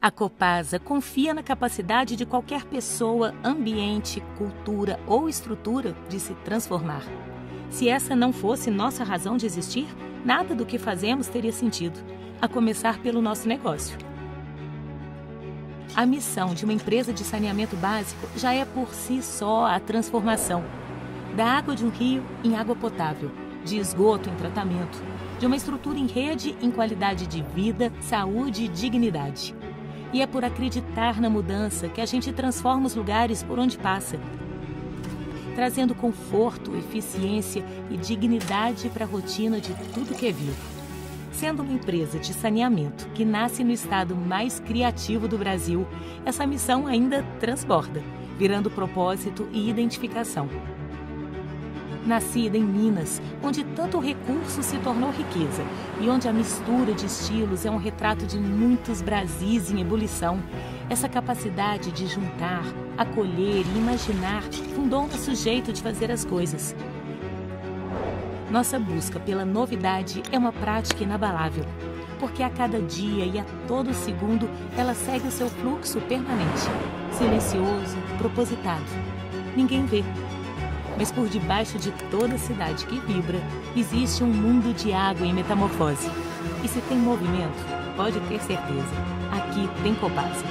A Copasa confia na capacidade de qualquer pessoa, ambiente, cultura ou estrutura de se transformar. Se essa não fosse nossa razão de existir, nada do que fazemos teria sentido, a começar pelo nosso negócio. A missão de uma empresa de saneamento básico já é por si só a transformação da água de um rio em água potável, de esgoto em tratamento, de uma estrutura em rede em qualidade de vida, saúde e dignidade. E é por acreditar na mudança que a gente transforma os lugares por onde passa, trazendo conforto, eficiência e dignidade para a rotina de tudo que é vivo. Sendo uma empresa de saneamento que nasce no estado mais criativo do Brasil, essa missão ainda transborda, virando propósito e identificação. Nascida em Minas, onde tanto recurso se tornou riqueza e onde a mistura de estilos é um retrato de muitos Brasis em ebulição, essa capacidade de juntar, acolher e imaginar fundou nosso jeito de fazer as coisas. Nossa busca pela novidade é uma prática inabalável, porque a cada dia e a todo segundo ela segue o seu fluxo permanente, silencioso, propositado. Ninguém vê. Mas por debaixo de toda cidade que vibra, existe um mundo de água em metamorfose. E se tem movimento, pode ter certeza, aqui tem Copasa.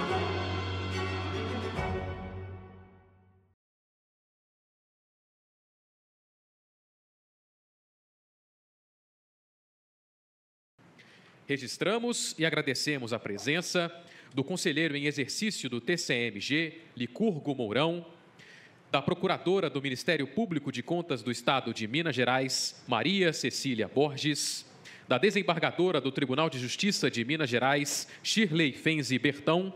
Registramos e agradecemos a presença do conselheiro em exercício do TCMG, Licurgo Mourão, da Procuradora do Ministério Público de Contas do Estado de Minas Gerais, Maria Cecília Borges, da desembargadora do Tribunal de Justiça de Minas Gerais, Shirley Fenzi Bertão,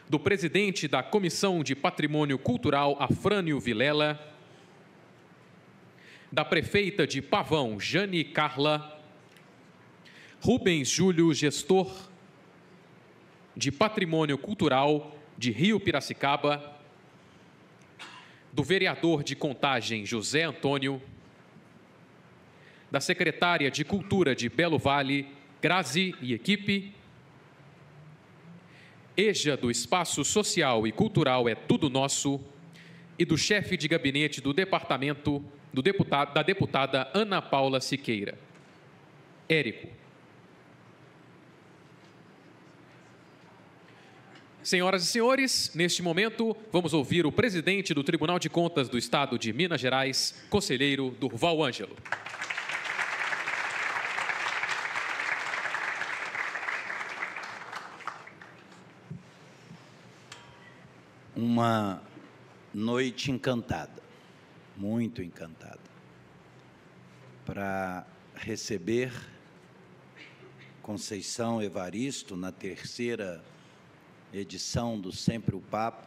do presidente da Comissão de Patrimônio Cultural, Afrânio Vilela, da prefeita de Pavão, Jane Carla, Rubens Júlio, gestor de Patrimônio Cultural de Rio Piracicaba, do vereador de Contagem, José Antônio, da secretária de Cultura de Belo Vale, Grazi e equipe, EJA do Espaço Social e Cultural É Tudo Nosso, e do chefe de gabinete do departamento da deputada Ana Paula Siqueira. Érico. Senhoras e senhores, neste momento, vamos ouvir o presidente do Tribunal de Contas do Estado de Minas Gerais, conselheiro Durval Ângelo. Uma noite encantada, muito encantada, para receber Conceição Evaristo na terceira edição do Sempre o Papo,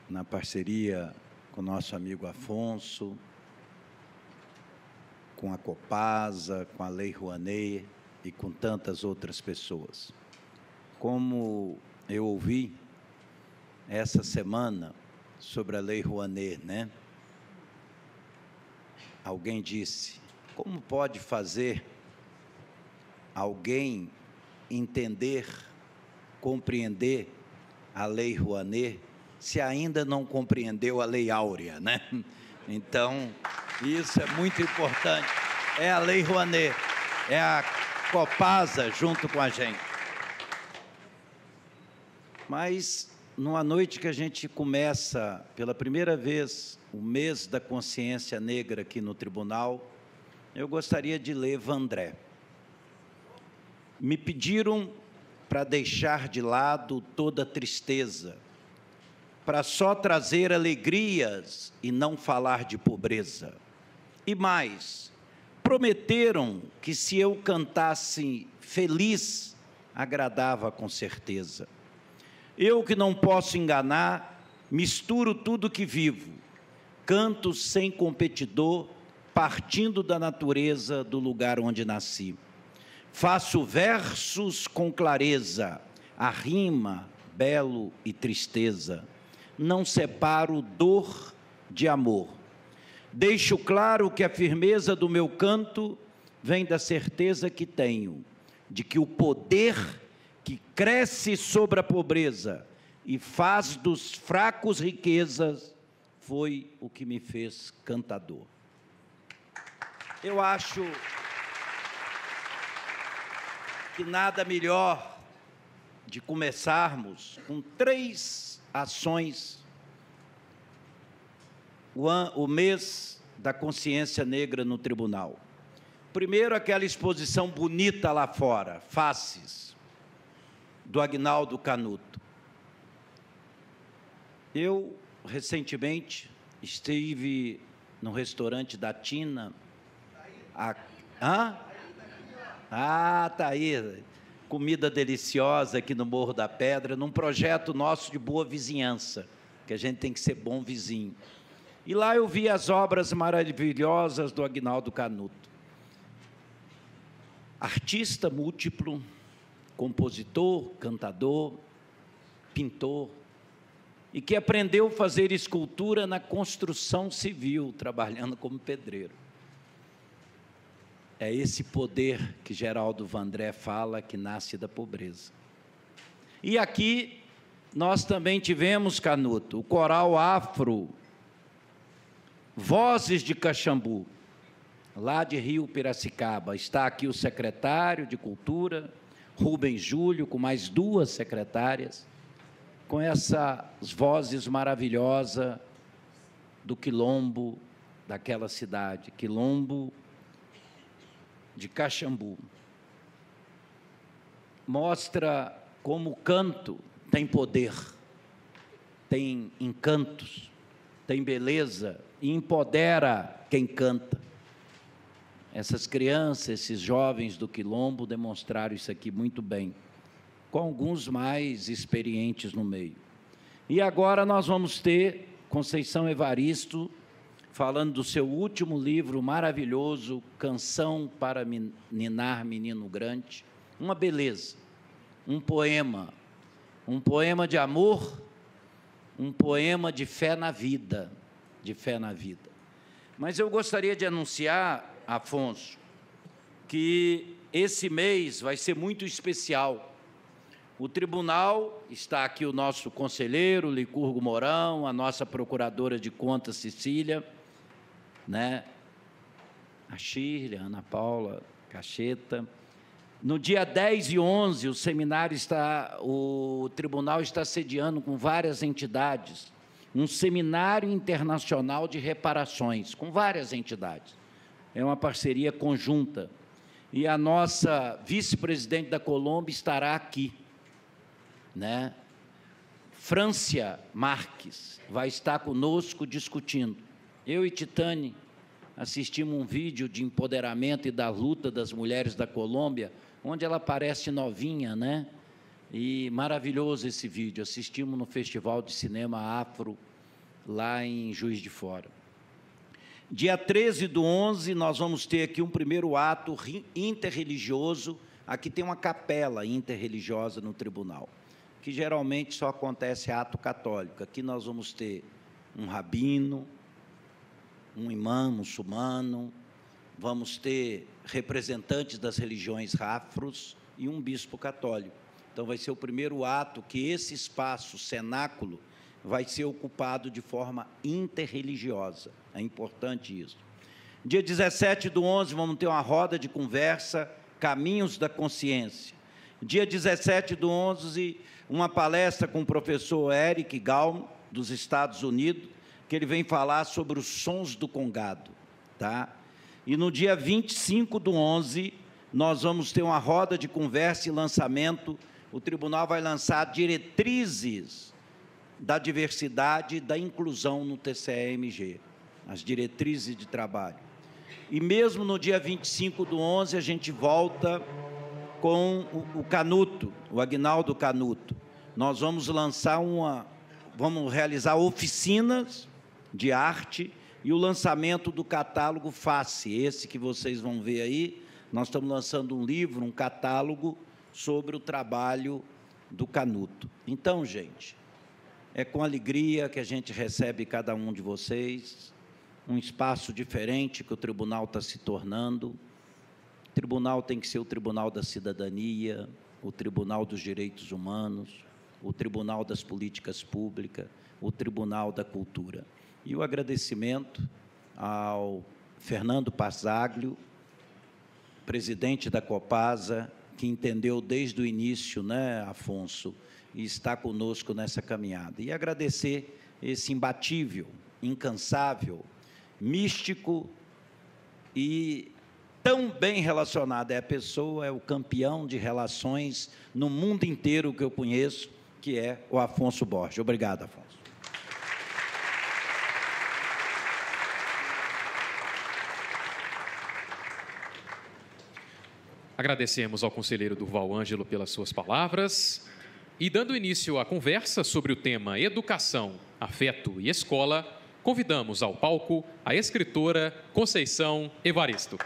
na parceria com o nosso amigo Afonso, com a Copasa, com a Lei Rouanet e com tantas outras pessoas. Como eu ouvi essa semana sobre a Lei Rouanet, né? Alguém disse, como pode fazer alguém entender, compreender a Lei Rouanet, se ainda não compreendeu a Lei Áurea, né? Então, isso é muito importante. É a Lei Rouanet, é a Copasa junto com a gente. Mas, numa noite que a gente começa, pela primeira vez, o mês da consciência negra aqui no tribunal, eu gostaria de ler Vandré. Me pediram para deixar de lado toda tristeza, para só trazer alegrias e não falar de pobreza. E mais, prometeram que se eu cantasse feliz, agradava com certeza. Eu que não posso enganar, misturo tudo que vivo, canto sem competidor, partindo da natureza do lugar onde nasci. Faço versos com clareza, a rima, belo e tristeza. Não separo dor de amor. Deixo claro que a firmeza do meu canto vem da certeza que tenho de que o poder que cresce sobre a pobreza e faz dos fracos riquezas foi o que me fez cantador. Eu acho que nada melhor de começarmos com 3 ações, o mês da consciência negra no tribunal. Primeiro, aquela exposição bonita lá fora, Faces, do Aguinaldo Canuto. Eu, recentemente, estive no restaurante da Tina. Tá aí. Comida deliciosa aqui no Morro da Pedra, num projeto nosso de boa vizinhança, que a gente tem que ser bom vizinho. E lá eu vi as obras maravilhosas do Aguinaldo Canuto. Artista múltiplo, compositor, cantador, pintor, e que aprendeu a fazer escultura na construção civil, trabalhando como pedreiro. É esse poder que Geraldo Vandré fala que nasce da pobreza. E aqui nós também tivemos, Canuto, o coral afro, Vozes de Caxambu, lá de Rio Piracicaba. Está aqui o secretário de Cultura, Rubem Júlio, com mais 2 secretárias, com essas vozes maravilhosas do quilombo daquela cidade, quilombo de Caxambu. Mostra como o canto tem poder, tem encantos, tem beleza e empodera quem canta. Essas crianças, esses jovens do quilombo demonstraram isso aqui muito bem, com alguns mais experientes no meio. E agora nós vamos ter Conceição Evaristo falando do seu último livro maravilhoso, Canção para Ninar Menino Grande. Uma beleza, um poema de amor, um poema de fé na vida, Mas eu gostaria de anunciar, Afonso, que esse mês vai ser muito especial. O tribunal, está aqui o nosso conselheiro, Licurgo Mourão, a nossa procuradora de contas, Cecília, né? A Shirley, a Ana Paula Cacheta. No dia 10 e 11, o tribunal está sediando com várias entidades um seminário internacional de reparações, com várias entidades. É uma parceria conjunta. E a nossa vice-presidente da Colômbia estará aqui, né? Frância Marques vai estar conosco discutindo. Eu e Titane assistimos um vídeo de empoderamento e da luta das mulheres da Colômbia, onde ela parece novinha, né? E maravilhoso esse vídeo. Assistimos no Festival de Cinema Afro, lá em Juiz de Fora. Dia 13/11, nós vamos ter aqui um primeiro ato interreligioso. Aqui tem uma capela interreligiosa no tribunal, que geralmente só acontece ato católico. Aqui nós vamos ter um rabino, um imã muçulmano, vamos ter representantes das religiões afros e um bispo católico. Então, vai ser o primeiro ato que esse espaço, cenáculo, vai ser ocupado de forma interreligiosa. É importante isso. Dia 17/11, vamos ter uma roda de conversa, Caminhos da Consciência. Dia 17/11, uma palestra com o professor Eric Galm, dos Estados Unidos, que ele vem falar sobre os sons do congado. Tá? E no dia 25/11, nós vamos ter uma roda de conversa e lançamento. O tribunal vai lançar diretrizes da diversidade e da inclusão no TCE-MG, as diretrizes de trabalho. E mesmo no dia 25/11, a gente volta com o Canuto, o Aguinaldo Canuto. Nós vamos vamos realizar oficinas de arte e o lançamento do catálogo Face, esse que vocês vão ver aí. Nós estamos lançando um livro, um catálogo sobre o trabalho do Canuto. Então, gente, é com alegria que a gente recebe cada um de vocês, um espaço diferente que o tribunal está se tornando, O tribunal tem que ser o Tribunal da Cidadania, o Tribunal dos Direitos Humanos, o Tribunal das Políticas Públicas, o Tribunal da Cultura. E o agradecimento ao Fernando Pazaglio, presidente da Copasa, que entendeu desde o início, né, Afonso, e está conosco nessa caminhada. E agradecer esse imbatível, incansável, místico e tão bem relacionado. É a pessoa, é o campeão de relações no mundo inteiro que eu conheço, que é o Afonso Borges. Obrigado, Afonso. Agradecemos ao conselheiro Durval Ângelo pelas suas palavras. E dando início à conversa sobre o tema Educação, Afeto e Escola, convidamos ao palco a escritora Conceição Evaristo.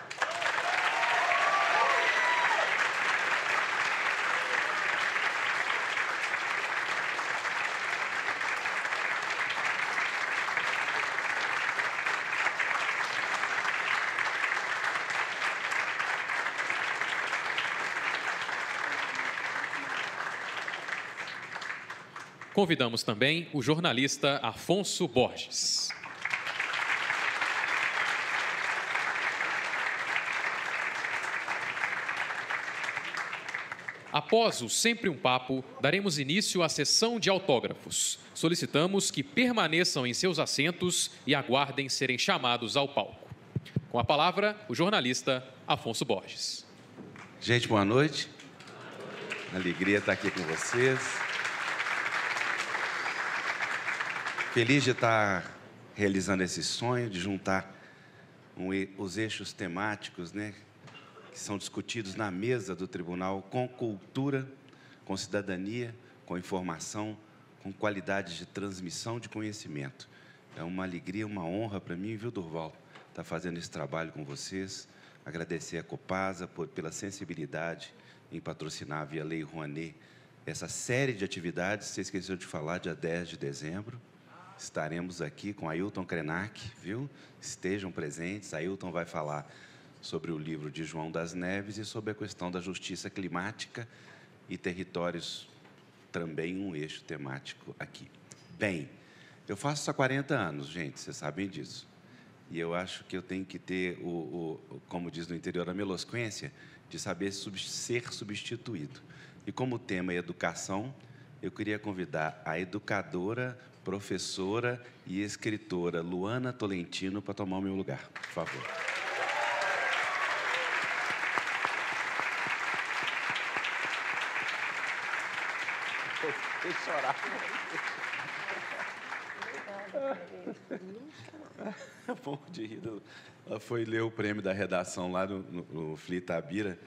Convidamos também o jornalista Afonso Borges. Após o Sempre um Papo, daremos início à sessão de autógrafos. Solicitamos que permaneçam em seus assentos e aguardem serem chamados ao palco. Com a palavra, o jornalista Afonso Borges. Gente, boa noite. Alegria estar aqui com vocês. Feliz de estar realizando esse sonho, de juntar os eixos temáticos, né, que são discutidos na mesa do tribunal, com cultura, com cidadania, com informação, com qualidade de transmissão de conhecimento. É uma alegria, uma honra para mim, viu, Durval, estar fazendo esse trabalho com vocês. Agradecer a Copasa pela sensibilidade em patrocinar via Lei Rouanet essa série de atividades. Você esqueceu de falar, dia 10 de dezembro. Estaremos aqui com Ailton Krenak, viu? Estejam presentes. Ailton vai falar sobre o livro de João das Neves e sobre a questão da justiça climática e territórios, também um eixo temático aqui. Bem, eu faço isso há 40 anos, gente, vocês sabem disso. E eu acho que eu tenho que ter, como diz no interior, a melosquência de saber ser substituído. E como o tema é educação, eu queria convidar a educadora, professora e escritora Luana Tolentino para tomar o meu lugar, por favor. Vou chorar. Bom de rir. Ela foi ler o prêmio da redação lá no FLI Itabira,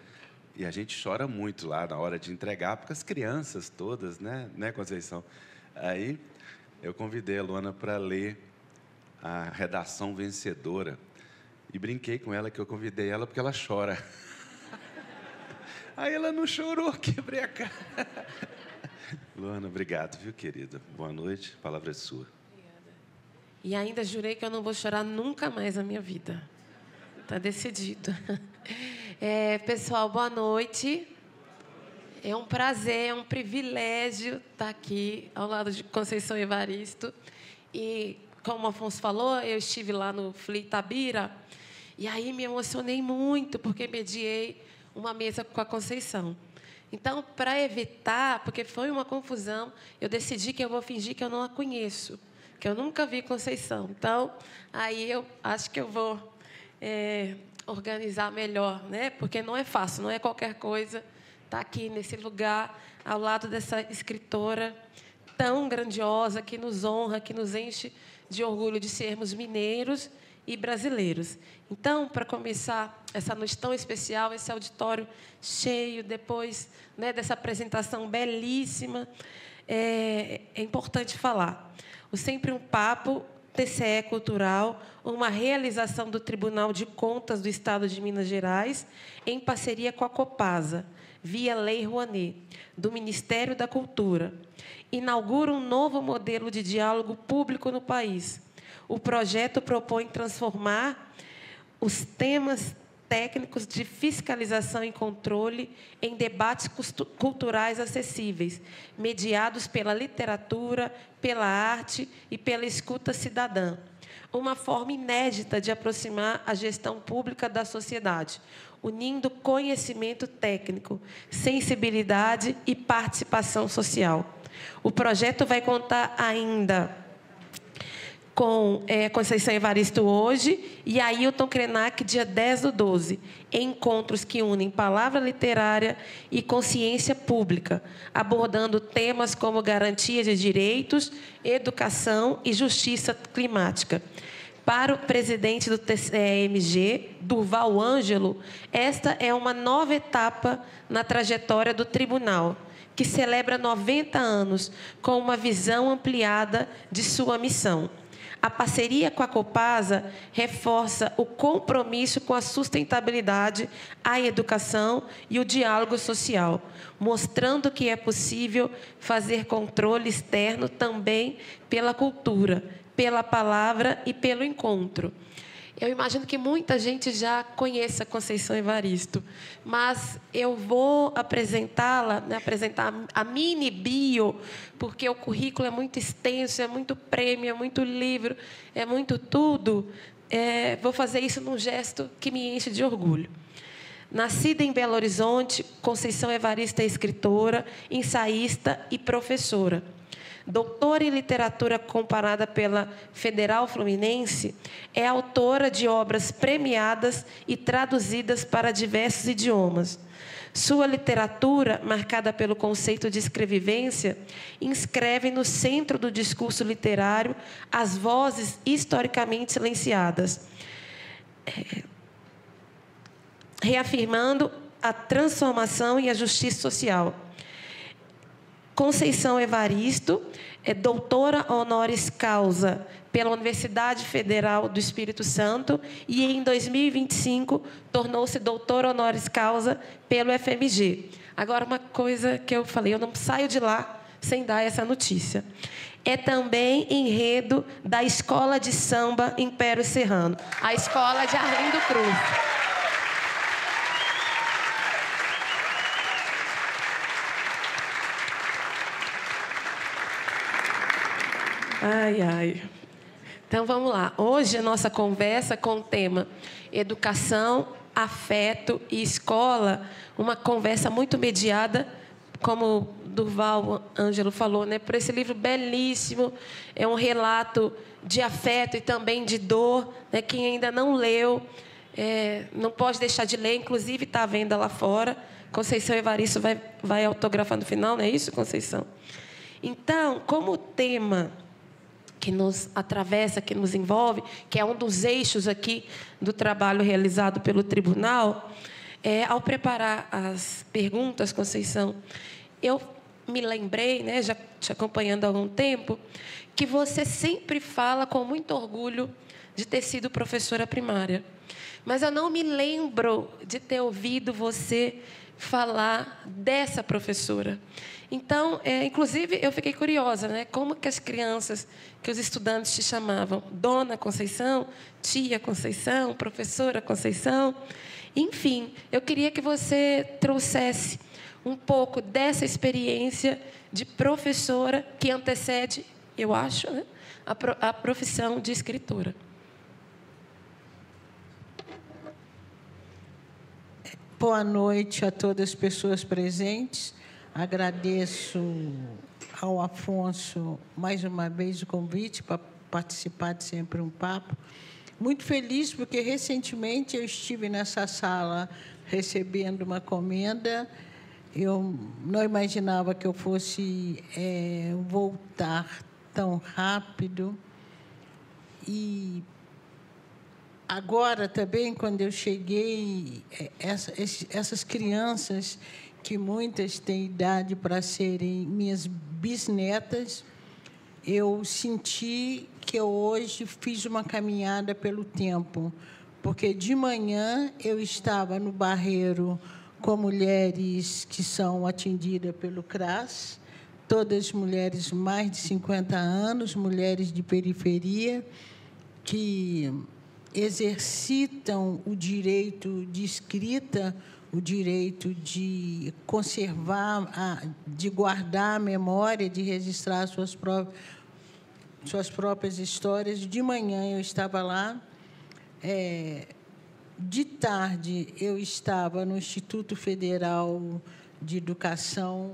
e a gente chora muito lá na hora de entregar, porque as crianças todas, né, Conceição? Aí eu convidei a Luana para ler a redação vencedora e brinquei com ela que eu convidei ela porque ela chora. Aí ela não chorou, quebrei a cara. Luana, obrigado, viu, querida? Boa noite, a palavra é sua. Obrigada. E ainda jurei que eu não vou chorar nunca mais na minha vida. Está decidido. Pessoal, boa noite. É um prazer, é um privilégio estar aqui ao lado de Conceição Evaristo. E, como o Afonso falou, eu estive lá no FLI Itabira e aí me emocionei muito porque mediei uma mesa com a Conceição. Então, para evitar, porque foi uma confusão, eu decidi que eu vou fingir que eu não a conheço, que eu nunca vi Conceição. Então, aí eu acho que eu vou organizar melhor, né? Porque não é fácil, não é qualquer coisa estar aqui nesse lugar, ao lado dessa escritora tão grandiosa, que nos honra, que nos enche de orgulho de sermos mineiros e brasileiros. Então, para começar essa noite tão especial, esse auditório cheio, depois, né, dessa apresentação belíssima, é importante falar. O Sempre um Papo, TCE Cultural, uma realização do Tribunal de Contas do Estado de Minas Gerais, em parceria com a Copasa, via Lei Rouanet, do Ministério da Cultura. Inaugura um novo modelo de diálogo público no país. O projeto propõe transformar os temas técnicos de fiscalização e controle em debates culturais acessíveis, mediados pela literatura, pela arte e pela escuta cidadã. Uma forma inédita de aproximar a gestão pública da sociedade, unindo conhecimento técnico, sensibilidade e participação social. O projeto vai contar ainda com Conceição Evaristo hoje e Ailton Krenak, dia 10/12, encontros que unem palavra literária e consciência pública, abordando temas como garantia de direitos, educação e justiça climática. Para o presidente do TCMG, Durval Ângelo, esta é uma nova etapa na trajetória do tribunal, que celebra 90 anos com uma visão ampliada de sua missão. A parceria com a Copasa reforça o compromisso com a sustentabilidade, a educação e o diálogo social, mostrando que é possível fazer controle externo também pela cultura, pela palavra e pelo encontro. Eu imagino que muita gente já conheça a Conceição Evaristo, mas eu vou apresentá-la, apresentar a mini bio, porque o currículo é muito extenso, é muito prêmio, é muito livro, é muito tudo. Vou fazer isso num gesto que me enche de orgulho. Nascida em Belo Horizonte, Conceição Evaristo é escritora, ensaísta e professora. Doutora em literatura comparada pela Federal Fluminense, é autora de obras premiadas e traduzidas para diversos idiomas. Sua literatura, marcada pelo conceito de escrevivência, inscreve no centro do discurso literário as vozes historicamente silenciadas, reafirmando a transformação e a justiça social. Conceição Evaristo é doutora honoris causa pela Universidade Federal do Espírito Santo e, em 2025, tornou-se doutora honoris causa pelo FMG. Agora, uma coisa que eu falei, eu não saio de lá sem dar essa notícia. É também enredo da Escola de Samba Império Serrano, a escola de Arlindo Cruz. Ai, ai. Então, vamos lá. Hoje, a nossa conversa com o tema Educação, Afeto e Escola, uma conversa muito mediada, como Durval Ângelo falou, né, por esse livro belíssimo. É um relato de afeto e também de dor, né, quem ainda não leu, não pode deixar de ler, inclusive está à venda lá fora. Conceição Evaristo vai autografar no final, não é isso, Conceição? Então, como o tema que nos atravessa, que nos envolve, que é um dos eixos aqui do trabalho realizado pelo tribunal, ao preparar as perguntas, Conceição, eu me lembrei, né, já te acompanhando há algum tempo, que você sempre fala com muito orgulho de ter sido professora primária. Mas eu não me lembro de ter ouvido você falar dessa professora. Então, inclusive, eu fiquei curiosa, né? Como que as crianças, que os estudantes te chamavam? Dona Conceição, tia Conceição, professora Conceição. Enfim, eu queria que você trouxesse um pouco dessa experiência de professora que antecede, eu acho, né, a profissão de escritora. Boa noite a todas as pessoas presentes. Agradeço ao Afonso, mais uma vez, o convite para participar de Sempre um Papo. Muito feliz, porque, recentemente, eu estive nessa sala recebendo uma comenda. Eu não imaginava que eu fosse voltar tão rápido. E agora, também, quando eu cheguei, essas crianças, que muitas têm idade para serem minhas bisnetas, eu senti que eu hoje fiz uma caminhada pelo tempo, porque de manhã eu estava no Barreiro com mulheres que são atendidas pelo CRAS, todas mulheres mais de 50 anos, mulheres de periferia, que exercitam o direito de escrita, o direito de conservar, de guardar a memória, de registrar suas próprias histórias. De manhã eu estava lá, de tarde eu estava no Instituto Federal de Educação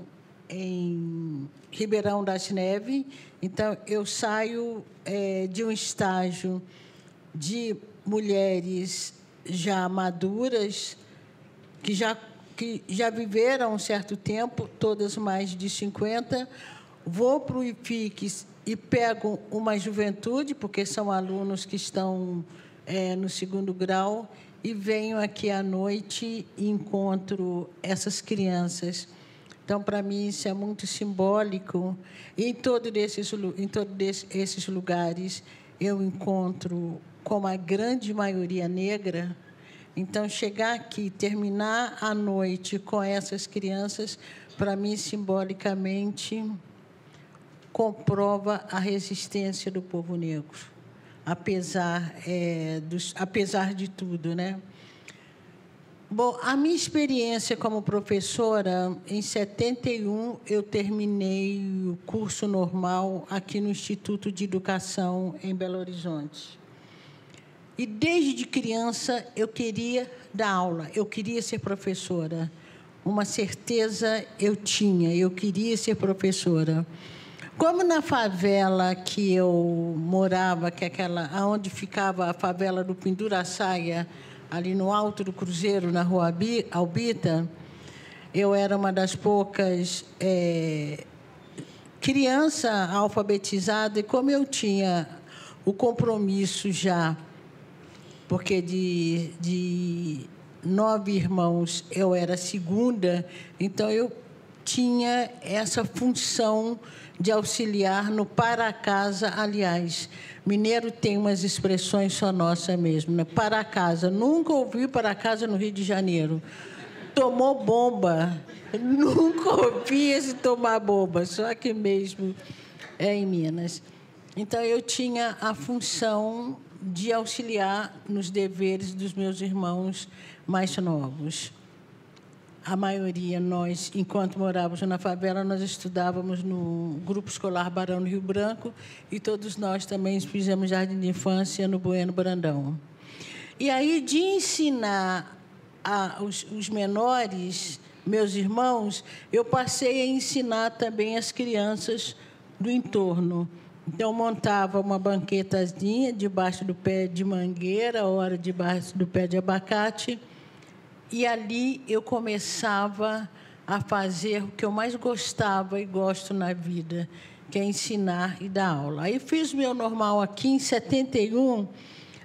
em Ribeirão das Neves. Então, eu saio de um estágio de mulheres já maduras, que já viveram um certo tempo, todas mais de 50, vou para o IFIX e pego uma juventude, porque são alunos que estão no 2º grau, e venho aqui à noite e encontro essas crianças. Então, para mim, isso é muito simbólico. E em todos esses lugares, eu encontro, como a grande maioria negra. Então, chegar aqui, terminar a noite com essas crianças, para mim, simbolicamente, comprova a resistência do povo negro, apesar de tudo, né? Bom, a minha experiência como professora, em 71, eu terminei o curso normal aqui no Instituto de Educação, em Belo Horizonte. E, desde criança, eu queria dar aula, eu queria ser professora. Uma certeza eu tinha, eu queria ser professora. Como na favela que eu morava, que é aquela onde ficava a favela do Penduraçaia, ali no alto do Cruzeiro, na Rua Albita, eu era uma das poucas criança alfabetizada, e como eu tinha o compromisso já, porque de 9 irmãos eu era a segunda, então eu tinha essa função de auxiliar no para casa. Aliás, mineiro tem umas expressões só nossa mesmo, né? Para casa. Nunca ouvi para casa no Rio de Janeiro. Tomou bomba. Nunca ouvi esse tomar bomba, só aqui mesmo em Minas. Então, eu tinha a função de auxiliar nos deveres dos meus irmãos mais novos. A maioria, nós, enquanto morávamos na favela, nós estudávamos no Grupo Escolar Barão do Rio Branco, e todos nós também fizemos jardim de infância no Bueno Brandão. E aí, de ensinar os menores, meus irmãos, eu passei a ensinar também as crianças do entorno. Então, montava uma banquetazinha debaixo do pé de mangueira, ora debaixo do pé de abacate, e ali eu começava a fazer o que eu mais gostava e gosto na vida, que é ensinar e dar aula. Aí fiz meu normal aqui em 71,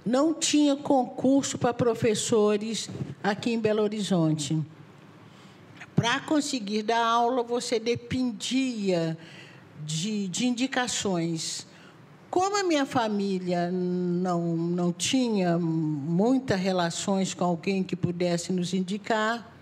não tinha concurso para professores aqui em Belo Horizonte. Para conseguir dar aula, você dependia de indicações. Como a minha família não tinha muitas relações com alguém que pudesse nos indicar,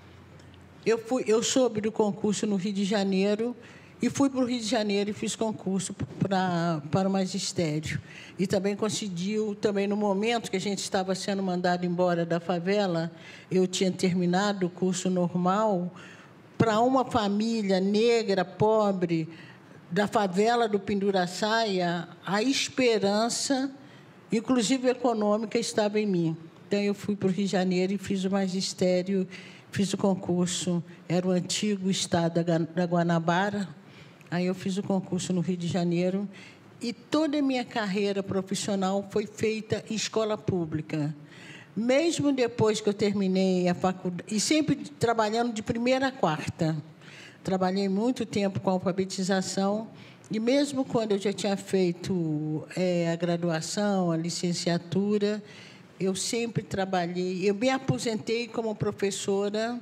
eu soube do concurso no Rio de Janeiro e fui para o Rio de Janeiro e fiz concurso para o magistério. E também conseguiu, também no momento que a gente estava sendo mandado embora da favela, eu tinha terminado o curso normal, para uma família negra, pobre, da favela do Penduraçaia, a esperança, inclusive econômica, estava em mim. Então, eu fui para o Rio de Janeiro e fiz o magistério, fiz o concurso. Era o antigo estado da Guanabara. Aí eu fiz o concurso no Rio de Janeiro. E toda a minha carreira profissional foi feita em escola pública. Mesmo depois que eu terminei a faculdade, e sempre trabalhando de 1ª a 4ª. Trabalhei muito tempo com alfabetização, e mesmo quando eu já tinha feito a graduação, a licenciatura, eu sempre trabalhei. Eu me aposentei como professora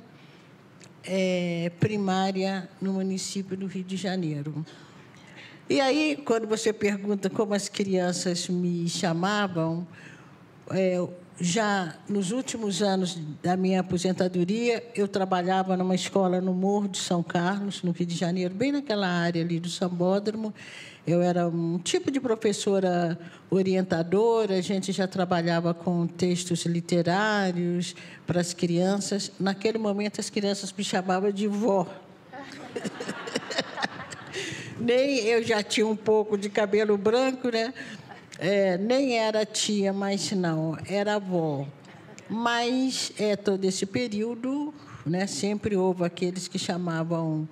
primária no município do Rio de Janeiro. E aí, quando você pergunta como as crianças me chamavam, já nos últimos anos da minha aposentadoria, eu trabalhava numa escola no Morro de São Carlos, no Rio de Janeiro, bem naquela área ali do Sambódromo. Eu era um tipo de professora orientadora, a gente já trabalhava com textos literários para as crianças. Naquele momento, as crianças me chamavam de vó. Nem eu já tinha um pouco de cabelo branco, né? Nem era tia, mas não, era avó. Mas todo esse período, né, sempre houve aqueles que chamavam...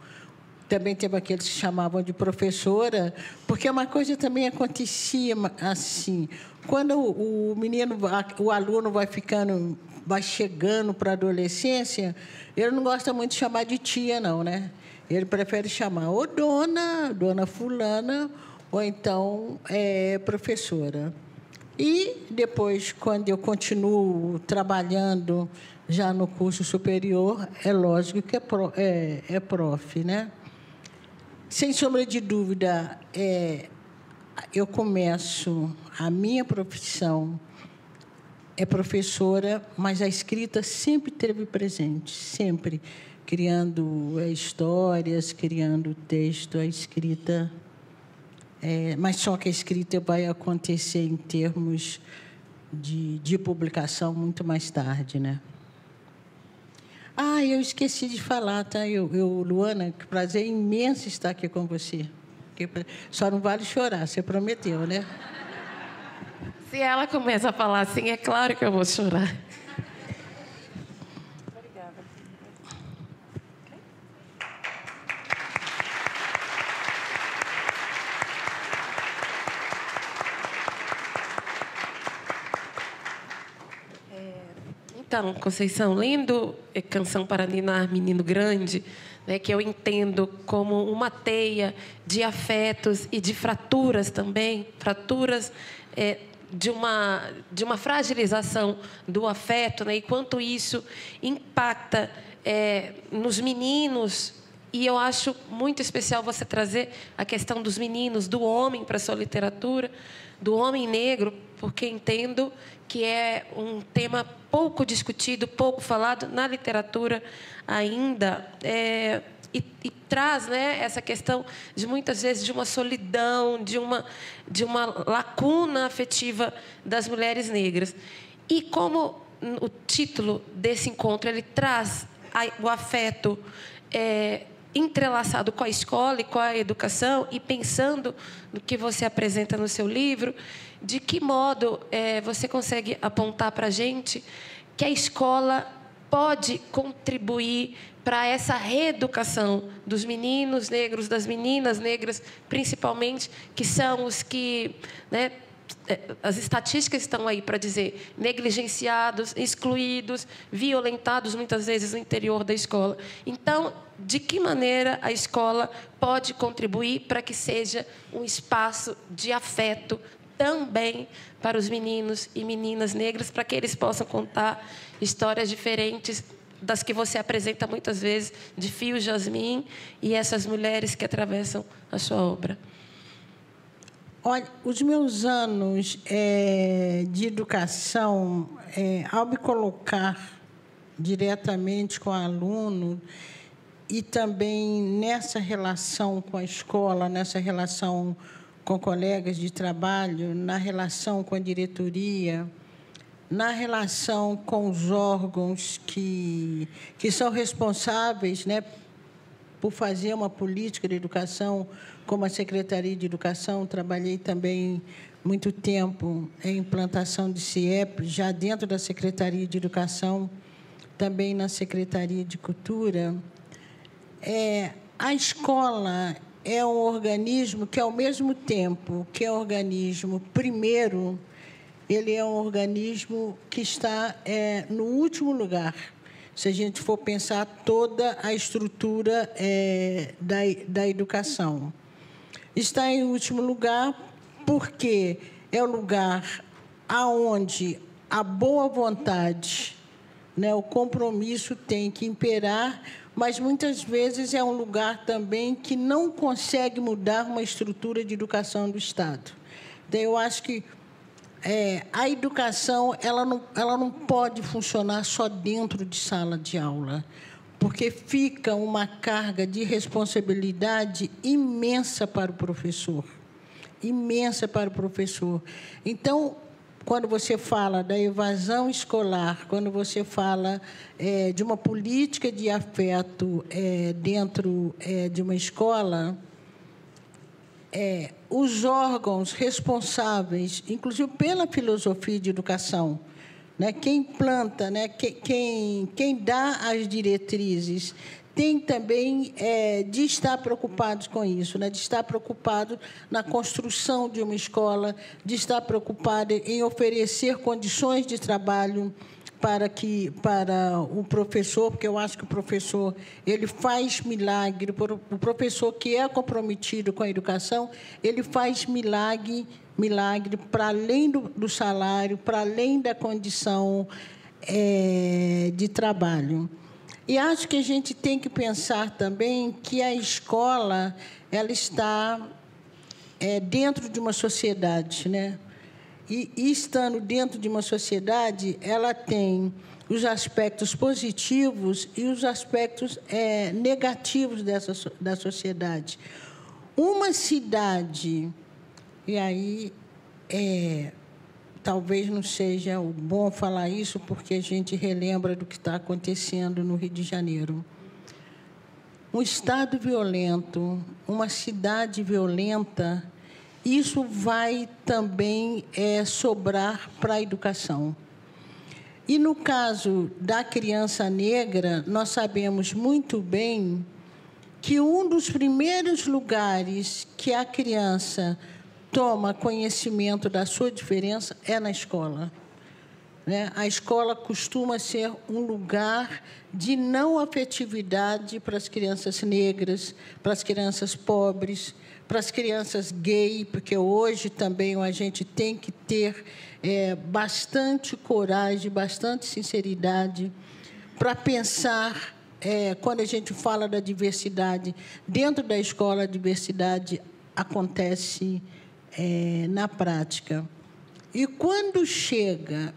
Também teve aqueles que chamavam de professora, porque uma coisa também acontecia assim, quando o aluno vai chegando para a adolescência, ele não gosta muito de chamar de tia, não, né? Ele prefere chamar ou dona fulana, ou então professora. E depois, quando eu continuo trabalhando já no curso superior, é lógico que é prof, né? Sem sombra de dúvida, eu começo a minha profissão é professora, mas a escrita sempre esteve presente, sempre criando histórias, criando texto, a escrita. Mas só que a escrita vai acontecer em termos de publicação muito mais tarde, né? Eu esqueci de falar, tá? Luana, que prazer imenso estar aqui com você. Só não vale chorar, você prometeu, né? Se ela começa a falar assim, é claro que eu vou chorar. Obrigada. Então, Conceição, lendo Canção para Ninar, Menino Grande, né, que eu entendo como uma teia de afetos e de fraturas também, fraturas de uma fragilização do afeto, né, e quanto isso impacta nos meninos. E eu acho muito especial você trazer a questão dos meninos, do homem para a sua literatura, do homem negro, porque entendo que é um tema pouco discutido, pouco falado na literatura ainda, e traz, né, essa questão de, muitas vezes, de uma solidão, de uma lacuna afetiva das mulheres negras. E como o título desse encontro ele traz o afeto entrelaçado com a escola e com a educação, e pensando no que você apresenta no seu livro, de que modo você consegue apontar para a gente que a escola pode contribuir para essa reeducação dos meninos negros, das meninas negras, principalmente, que são os que, né, as estatísticas estão aí para dizer negligenciados, excluídos, violentados, muitas vezes, no interior da escola. Então, de que maneira a escola pode contribuir para que seja um espaço de afeto também para os meninos e meninas negras, para que eles possam contar histórias diferentes das que você apresenta muitas vezes, de Fio Jasmin e essas mulheres que atravessam a sua obra? Olha, os meus anos de educação, ao me colocar diretamente com o aluno e também nessa relação com a escola, nessa relação com colegas de trabalho, na relação com a diretoria, na relação com os órgãos que são responsáveis, né, por fazer uma política de educação, como a Secretaria de Educação. Trabalhei também muito tempo em implantação de CIEP, já dentro da Secretaria de Educação, também na Secretaria de Cultura. A escola é um organismo que, ao mesmo tempo que é um organismo primeiro, ele é um organismo que está no último lugar, se a gente for pensar toda a estrutura da educação. Está em último lugar porque é o lugar aonde a boa vontade, né, o compromisso tem que imperar, mas muitas vezes é um lugar também que não consegue mudar uma estrutura de educação do Estado. Então, eu acho que a educação ela não pode funcionar só dentro de sala de aula, porque fica uma carga de responsabilidade imensa para o professor. Imensa para o professor. Então, quando você fala da evasão escolar, quando você fala de uma política de afeto dentro de uma escola, os órgãos responsáveis, inclusive pela filosofia de educação, né, quem planta, né, quem dá as diretrizes, tem também de estar preocupados com isso, né? De estar preocupado na construção de uma escola, de estar preocupado em oferecer condições de trabalho para o professor, porque eu acho que o professor ele faz milagre, o professor que é comprometido com a educação, ele faz milagre para além do salário, para além da condição de trabalho. E acho que a gente tem que pensar também que a escola ela está dentro de uma sociedade, né? E estando dentro de uma sociedade, ela tem os aspectos positivos e os aspectos negativos da sociedade. Uma cidade, e aí talvez não seja bom falar isso, porque a gente relembra do que está acontecendo no Rio de Janeiro. Um estado violento, uma cidade violenta, isso vai também sobrar para a educação. E, no caso da criança negra, nós sabemos muito bem que um dos primeiros lugares que a criança toma conhecimento da sua diferença é na escola. Né? A escola costuma ser um lugar de não afetividade para as crianças negras, para as crianças pobres, para as crianças gay, porque hoje também a gente tem que ter bastante coragem, bastante sinceridade para pensar, quando a gente fala da diversidade, dentro da escola a diversidade acontece na prática. E quando chega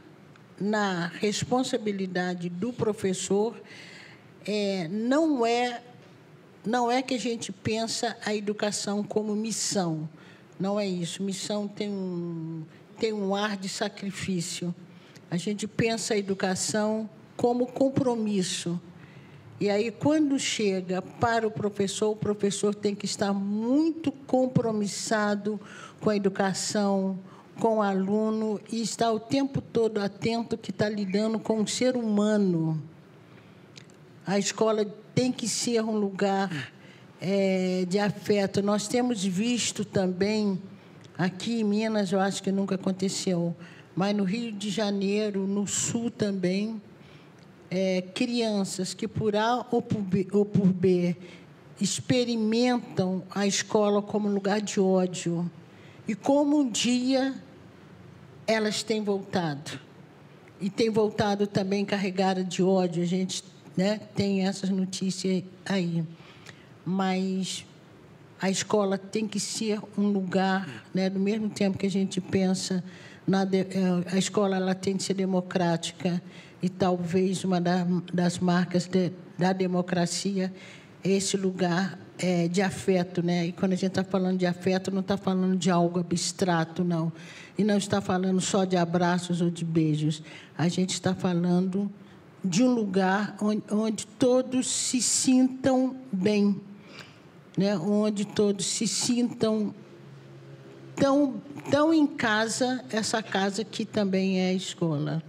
na responsabilidade do professor, não é que a gente pensa a educação como missão. Não é isso. Missão tem um ar de sacrifício. A gente pensa a educação como compromisso. E aí, quando chega para o professor tem que estar muito compromissado com a educação, com o aluno, e estar o tempo todo atento que está lidando com um ser humano. A escola tem que ser um lugar de afeto. Nós temos visto também, aqui em Minas, eu acho que nunca aconteceu, mas no Rio de Janeiro, no Sul também, crianças que, por A ou por B, experimentam a escola como lugar de ódio. E como um dia elas têm voltado. E têm voltado também carregadas de ódio. A gente tem essas notícias aí. Mas a escola tem que ser um lugar, do mesmo tempo que a gente pensa, a escola ela tem que ser democrática, e talvez uma das marcas da democracia é esse lugar de afeto. E quando a gente está falando de afeto, não está falando de algo abstrato, não. E não está falando só de abraços ou de beijos. A gente está falando de um lugar onde todos se sintam bem, onde todos se sintam tão em casa, essa casa que também é a escola.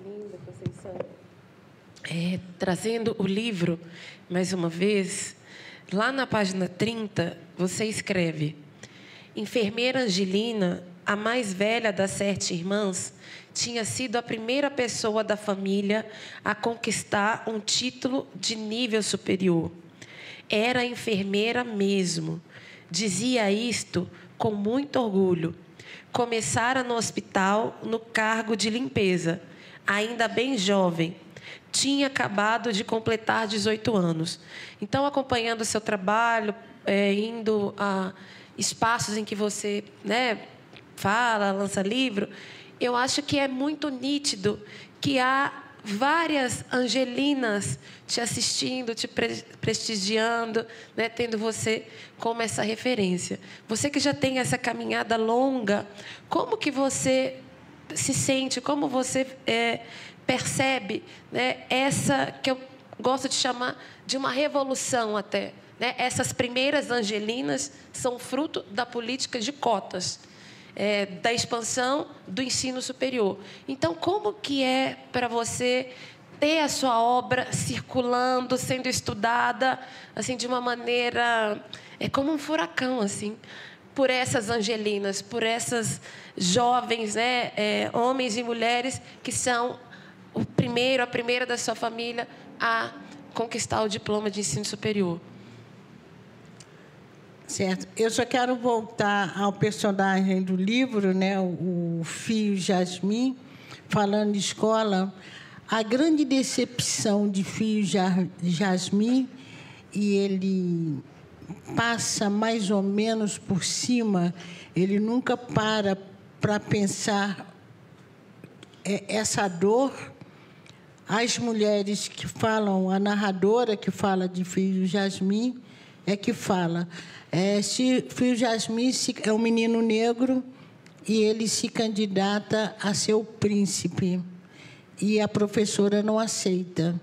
Linda, Conceição. Trazendo o livro, mais uma vez, lá na página 30, você escreve: enfermeira Angelina, a mais velha das 7 irmãs, tinha sido a primeira pessoa da família a conquistar um título de nível superior. Era enfermeira mesmo. Dizia isto com muito orgulho. Começara no hospital no cargo de limpeza, ainda bem jovem. tinha acabado de completar 18 anos. Então, acompanhando o seu trabalho, indo a espaços em que você, né, fala, lança livro, eu acho que é muito nítido que há várias Angelinas te assistindo, te prestigiando, né, tendo você como essa referência. Você que já tem essa caminhada longa, como que você se sente, como você percebe, né, essa que eu gosto de chamar de uma revolução até, né? Essas primeiras Angelinas são fruto da política de cotas, da expansão do ensino superior. Então, como que é para você ter a sua obra circulando, sendo estudada, assim, de uma maneira como um furacão, assim, por essas Angelinas, por essas jovens, né, homens e mulheres que são a primeira da sua família a conquistar o diploma de ensino superior? Certo. Eu só quero voltar ao personagem do livro, né, o Fio Jasmim, falando de escola. A grande decepção de Fio Jasmim, e ele passa mais ou menos por cima, ele nunca para pensar essa dor. As mulheres que falam, a narradora que fala de Fio Jasmim, que fala... Fio Jasmim é um menino negro e ele se candidata a ser o príncipe. E a professora não aceita.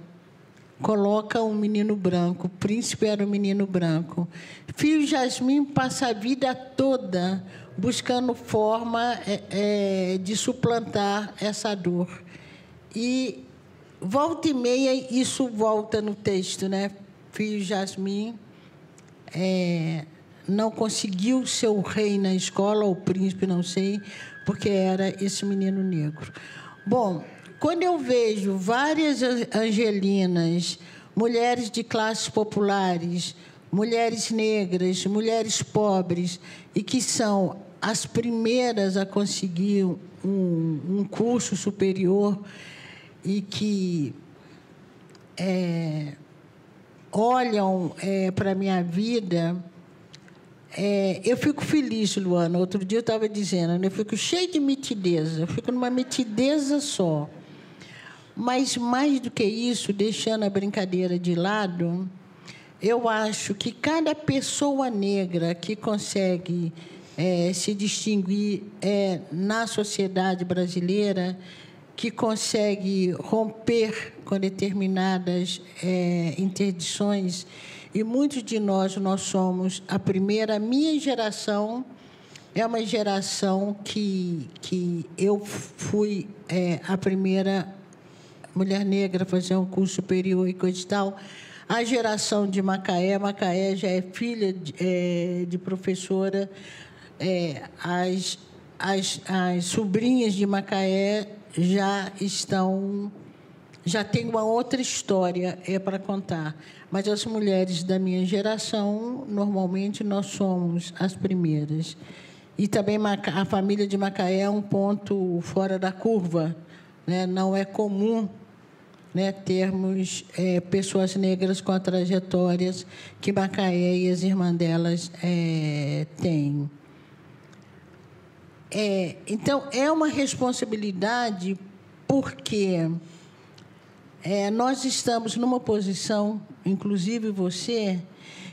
Coloca um menino branco. O príncipe era um menino branco. Fio Jasmim passa a vida toda buscando forma de suplantar essa dor. E, volta e meia, isso volta no texto, né? Fio Jasmim não conseguiu ser o rei na escola, ou o príncipe, não sei, porque era esse menino negro. Bom, quando eu vejo várias Angelinas, mulheres de classes populares, mulheres negras, mulheres pobres, e que são as primeiras a conseguir um curso superior e que olham para a minha vida, eu fico feliz, Luana. Outro dia eu estava dizendo, né? Eu fico cheia de mitideza, eu fico numa mitideza só. Mas, mais do que isso, deixando a brincadeira de lado, eu acho que cada pessoa negra que consegue se distinguir na sociedade brasileira, que consegue romper com determinadas interdições, e muitos de nós somos a primeira. A minha geração é uma geração que eu fui a primeira mulher negra a fazer um curso superior e coisa e tal. A geração de Macaé já é filha de professora. As sobrinhas de Macaé já têm uma outra história para contar. Mas as mulheres da minha geração, normalmente, nós somos as primeiras. E também a família de Macaé é um ponto fora da curva, né? Não é comum, né, termos pessoas negras com as trajetórias que Macaé e as irmãs delas têm. Então, é uma responsabilidade, porque nós estamos numa posição, inclusive você,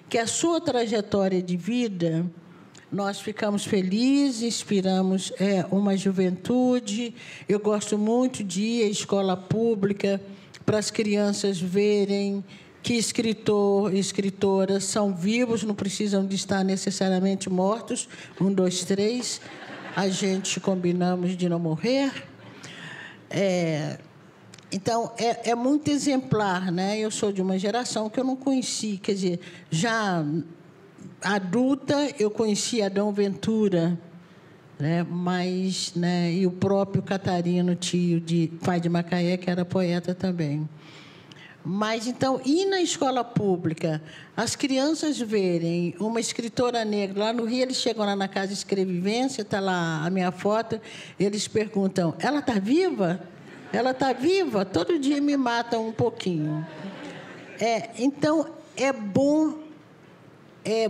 que a sua trajetória de vida, nós ficamos felizes, inspiramos uma juventude. Eu gosto muito de ir à escola pública para as crianças verem que escritor e escritoras são vivos, não precisam de estar necessariamente mortos. 1, 2, 3... A gente combinamos de não morrer. Então, é muito exemplar, né? Eu sou de uma geração que eu não conheci, quer dizer, já adulta, eu conheci Adão Ventura, né? Mas, né, e o próprio Catarino, pai de Macaé, que era poeta também. Mas, então, ir na escola pública, as crianças verem uma escritora negra, lá no Rio, eles chegam lá na Casa de Escrevivência, está lá a minha foto, eles perguntam, ela está viva? Ela está viva, todo dia me mata um pouquinho. Então, é bom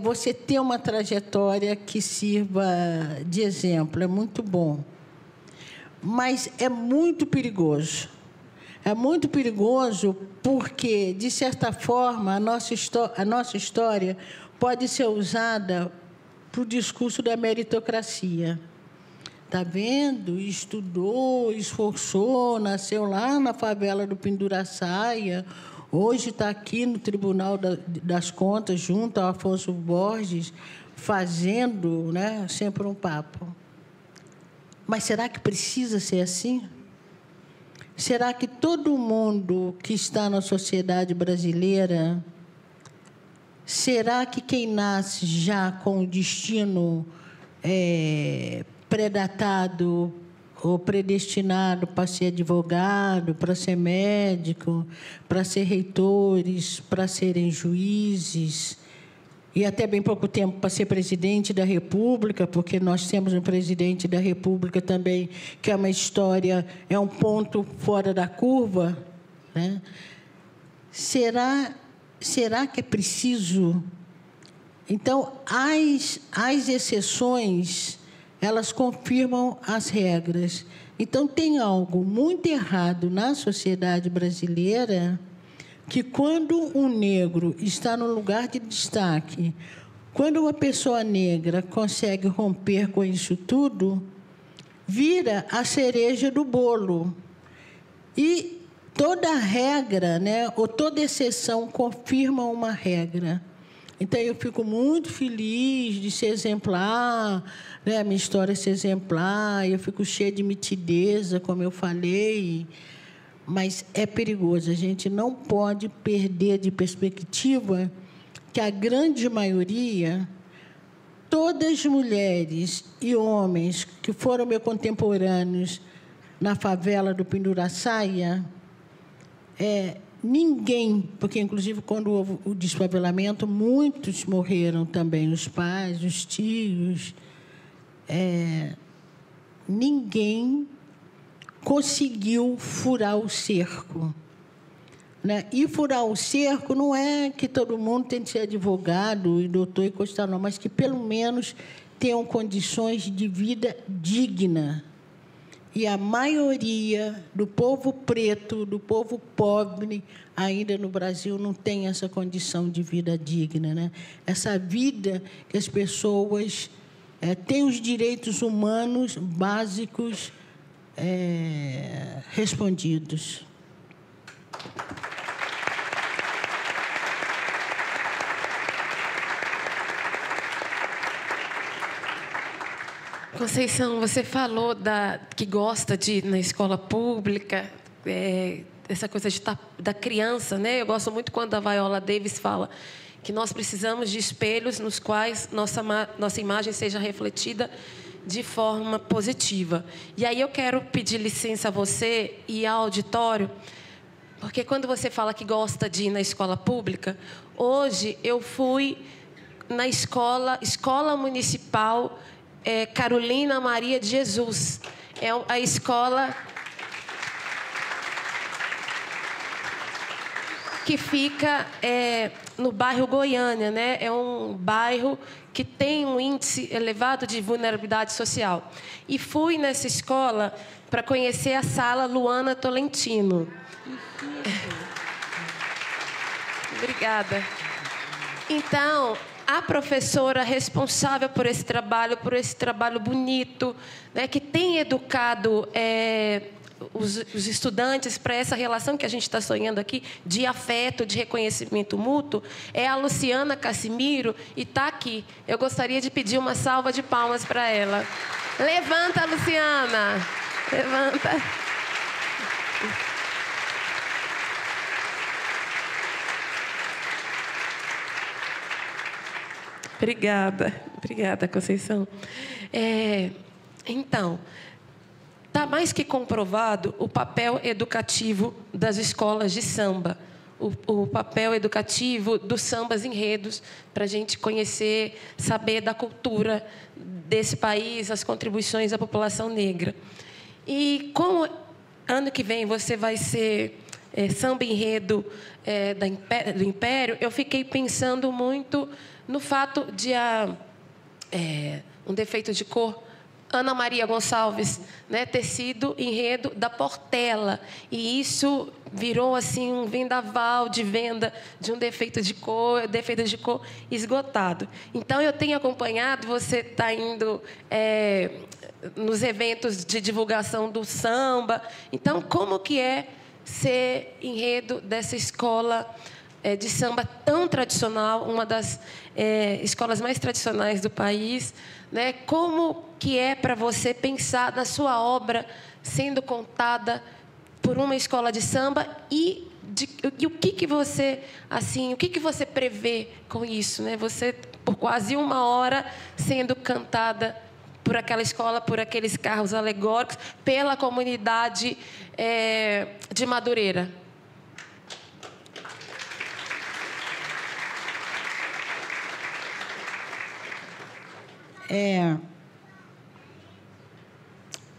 você ter uma trajetória que sirva de exemplo, é muito bom. Mas é muito perigoso. É muito perigoso porque, de certa forma, a nossa história pode ser usada para o discurso da meritocracia. Está vendo? Estudou, esforçou, nasceu lá na favela do Penduraçaia, hoje está aqui no Tribunal das Contas, junto ao Afonso Borges, fazendo, né, sempre um papo. Mas será que precisa ser assim? Será que todo mundo que está na sociedade brasileira, será que quem nasce já com o destino predatado ou predestinado para ser advogado, para ser médico, para ser reitores, para serem juízes, e até bem pouco tempo para ser presidente da República, porque nós temos um presidente da República também, que é uma história, é um ponto fora da curva, né? Será que é preciso? Então, as exceções, elas confirmam as regras. Então, tem algo muito errado na sociedade brasileira, que quando um negro está no lugar de destaque, quando uma pessoa negra consegue romper com isso tudo, vira a cereja do bolo. E toda regra, né, ou toda exceção confirma uma regra. Então, eu fico muito feliz de ser exemplar, né, a minha história ser exemplar, eu fico cheia de mitideza, como eu falei, mas é perigoso. A gente não pode perder de perspectiva que a grande maioria, todas as mulheres e homens que foram meus contemporâneos na favela do Penduraçaia, ninguém, porque, inclusive, quando houve o desfavelamento, muitos morreram também, os pais, os tios. Ninguém conseguiu furar o cerco, né? E furar o cerco não é que todo mundo tem que ser advogado e doutor e coisa, não, mas que, pelo menos, tenham condições de vida digna. E a maioria do povo preto, do povo pobre, ainda no Brasil, não tem essa condição de vida digna, né? Essa vida que as pessoas têm os direitos humanos básicos respondidos. Conceição, você falou que gosta de ir na escola pública, essa coisa da criança, né? Eu gosto muito quando a Viola Davis fala que nós precisamos de espelhos nos quais nossa imagem seja refletida de forma positiva. E aí eu quero pedir licença a você e ao auditório, porque quando você fala que gosta de ir na escola pública, hoje eu fui na escola municipal Carolina Maria de Jesus. É a escola que fica no bairro Goiânia, né? É um bairro que tem um índice elevado de vulnerabilidade social. E fui nessa escola para conhecer a sala Luana Tolentino. Obrigada. Então, a professora responsável por esse trabalho bonito, né, que tem educado os estudantes para essa relação que a gente está sonhando aqui, de afeto, de reconhecimento mútuo, é a Luciana Cassimiro, e está aqui. Eu gostaria de pedir uma salva de palmas para ela. Levanta, Luciana. Levanta. Obrigada, Conceição. Então, está mais que comprovado o papel educativo das escolas de samba, o papel educativo dos sambas enredos, para a gente conhecer, saber da cultura desse país, as contribuições da população negra. E como ano que vem você vai ser samba enredo do Império, eu fiquei pensando muito no fato de um defeito de cor, Ana Maria Gonçalves, né, ter sido enredo da Portela. E isso virou assim um vendaval de venda de um defeito de cor esgotado. Então, eu tenho acompanhado, você está indo nos eventos de divulgação do samba. Então, como que é ser enredo dessa escola de samba tão tradicional, uma das escolas mais tradicionais do país, né? Como que é para você pensar na sua obra sendo contada por uma escola de samba e o que você assim, o que você prevê com isso, né? Você por quase 1 hora sendo cantada por aquela escola, por aqueles carros alegóricos, pela comunidade de Madureira.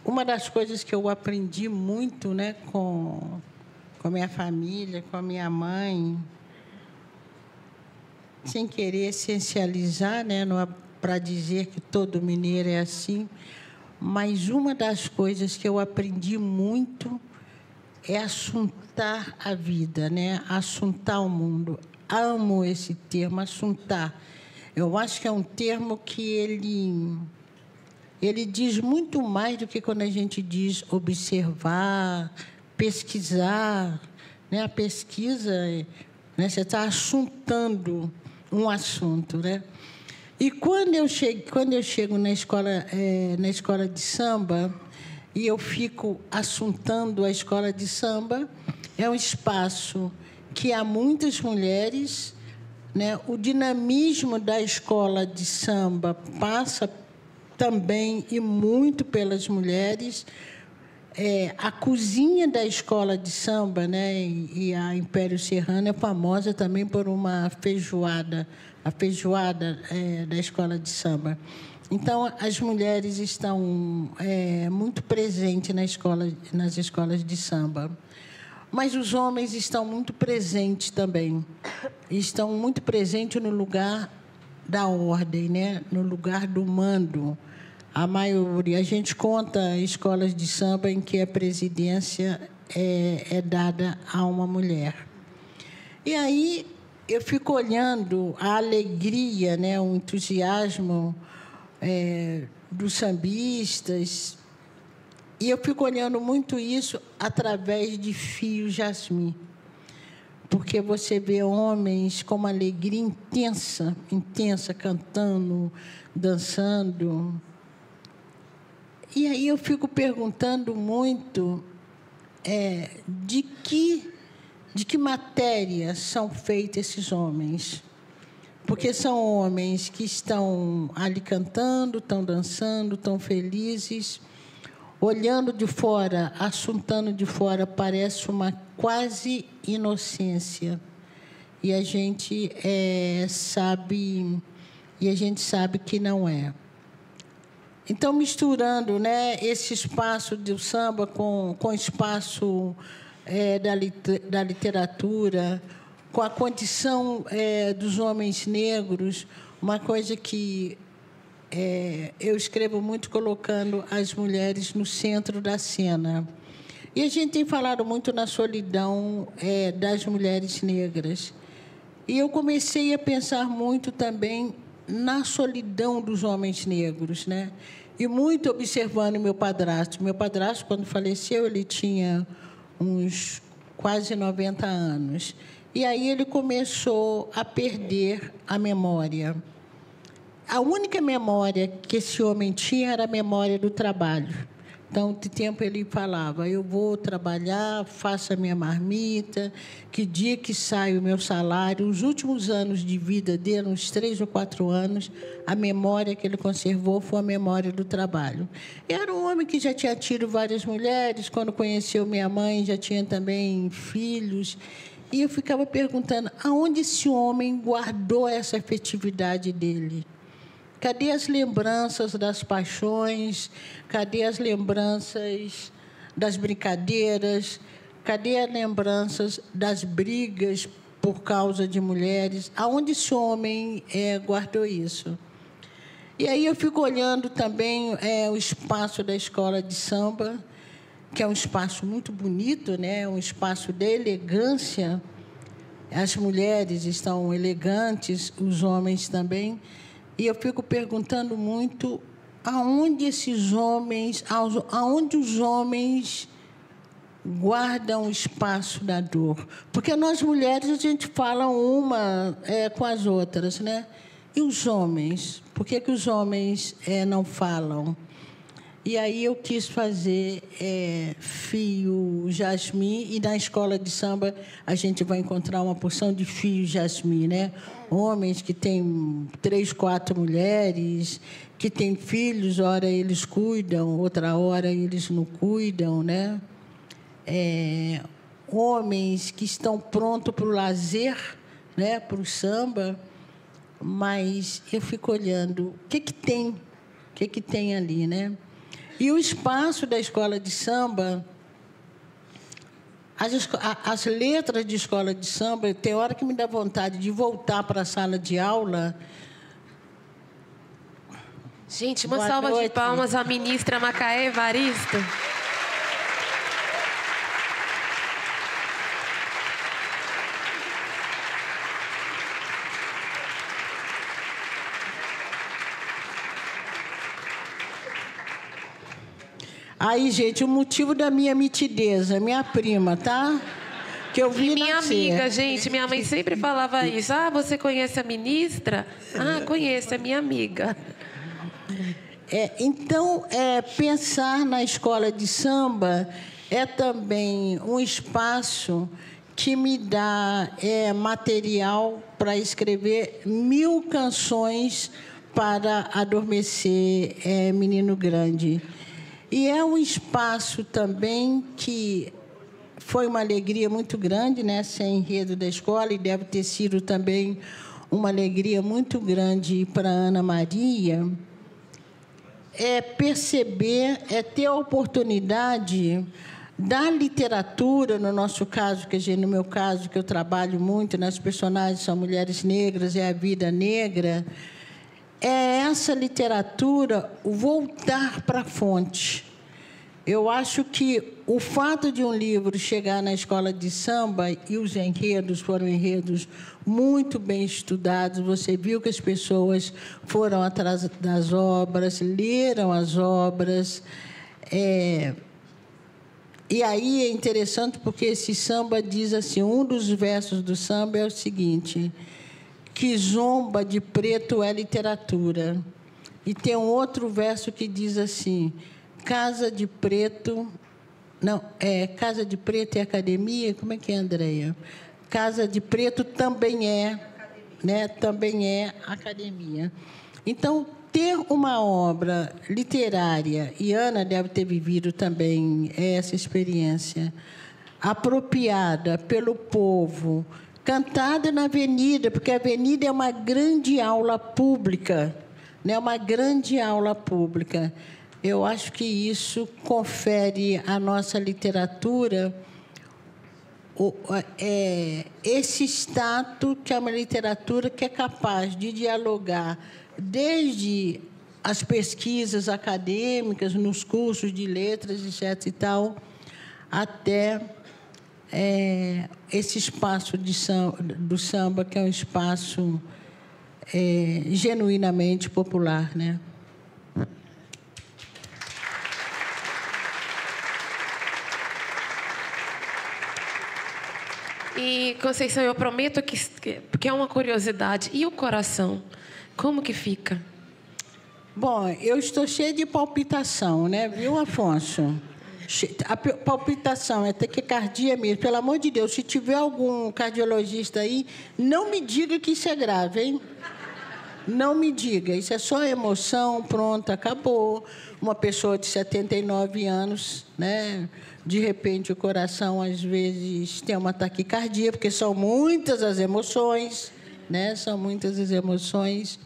Uma das coisas que eu aprendi muito, né, com a minha família, com a minha mãe, sem querer essencializar, né, para dizer que todo mineiro é assim, mas uma das coisas que eu aprendi muito é assuntar a vida, né, assuntar o mundo. Amo esse termo, assuntar. Eu acho que é um termo que ele diz muito mais do que quando a gente diz observar, pesquisar, né? A pesquisa, né? Você está assuntando um assunto, né? E quando eu chego na escola de samba e eu fico assuntando a escola de samba, é um espaço que há muitas mulheres, né? O dinamismo da escola de samba passa também e muito pelas mulheres. A cozinha da escola de samba, né? E a Império Serrano é famosa também por uma feijoada, a feijoada da escola de samba. Então, as mulheres estão muito presentes nas escolas de samba. Mas os homens estão muito presentes também. Estão muito presentes no lugar da ordem, né? No lugar do mando. A maioria, a gente conta escolas de samba em que a presidência é dada a uma mulher. E aí eu fico olhando a alegria, né? O entusiasmo dos sambistas. E eu fico olhando muito isso através de Fio Jasmim, porque você vê homens com uma alegria intensa, cantando, dançando. E aí eu fico perguntando muito de que matéria são feitos esses homens. Porque são homens que estão ali cantando, estão dançando, estão felizes. Olhando de fora, assuntando de fora, parece uma quase inocência. E a gente sabe que não é. Então, misturando, né, esse espaço do samba com o espaço da literatura, com a condição dos homens negros, uma coisa que eu escrevo muito colocando as mulheres no centro da cena. E a gente tem falado muito na solidão das mulheres negras. E eu comecei a pensar muito também na solidão dos homens negros, né? E muito observando meu padrasto. Meu padrasto, quando faleceu, ele tinha uns quase 90 anos. E aí ele começou a perder a memória. A única memória que esse homem tinha era a memória do trabalho. Então, de tempo ele falava, eu vou trabalhar, faço a minha marmita, que dia que sai o meu salário. Os últimos anos de vida dele, uns 3 ou 4 anos, a memória que ele conservou foi a memória do trabalho. Era um homem que já tinha tido várias mulheres, quando conheceu minha mãe, já tinha também filhos. E eu ficava perguntando, aonde esse homem guardou essa afetividade dele? Cadê as lembranças das paixões? Cadê as lembranças das brincadeiras? Cadê as lembranças das brigas por causa de mulheres? Aonde esse homem guardou isso? E aí eu fico olhando também o espaço da escola de samba, que é um espaço muito bonito, né? Um espaço de elegância. As mulheres estão elegantes, os homens também. E eu fico perguntando muito aonde os homens guardam o espaço da dor. Porque nós, mulheres, a gente fala uma com as outras, né? E os homens? Por que os homens não falam? E aí eu quis fazer fio jasmim, e na escola de samba a gente vai encontrar uma porção de fio jasmim, né? Homens que têm 3, 4 mulheres, que têm filhos, ora eles cuidam, outra hora eles não cuidam, né? Homens que estão prontos para o lazer, né? Para o samba, mas eu fico olhando o que tem ali, né? E o espaço da escola de samba, as letras de escola de samba, tem hora que me dá vontade de voltar para a sala de aula. Gente, uma salva de palmas à ministra Macaé Evaristo. Aí, gente, o motivo da minha mitidez, a minha prima, tá? Que eu vi minha amiga, gente, minha mãe sempre falava isso. Ah, você conhece a ministra? Ah, conheço, é minha amiga. Então, pensar na escola de samba é também um espaço que me dá material para escrever 1000 canções para adormecer menino grande. E é um espaço também que foi uma alegria muito grande, né, ser enredo da escola, e deve ter sido também uma alegria muito grande para a Ana Maria, perceber, ter a oportunidade da literatura, no nosso caso, no meu caso, que eu trabalho muito, nas personagens são mulheres negras, é a vida negra, essa literatura voltar para a fonte. Eu acho que o fato de um livro chegar na escola de samba, e os enredos foram enredos muito bem estudados, você viu que as pessoas foram atrás das obras, leram as obras. E aí é interessante porque esse samba diz assim, um dos versos do samba é o seguinte: que zomba de preto é literatura. E tem um outro verso que diz assim: Casa de Preto... Não, Casa de Preto é academia? Como é que é, Andréia? Casa de Preto também né? Também é academia. Então, ter uma obra literária, e Ana deve ter vivido também essa experiência, apropriada pelo povo, cantada na avenida, porque a avenida é uma grande aula pública, né? Uma grande aula pública. Eu acho que isso confere à nossa literatura esse status, que é uma literatura que é capaz de dialogar desde as pesquisas acadêmicas, nos cursos de letras, etc. e tal, até esse espaço do samba, que é um espaço genuinamente popular, né? E, Conceição, eu prometo porque é uma curiosidade. E o coração? Como que fica? Bom, eu estou cheia de palpitação, né? Viu, Afonso? A palpitação é taquicardia mesmo. Pelo amor de Deus, se tiver algum cardiologista aí, não me diga que isso é grave, hein? Não me diga. Isso é só emoção, pronto, acabou. Uma pessoa de 79 anos, né? De repente, o coração, às vezes, tem uma taquicardia, porque são muitas as emoções, né? São muitas as emoções.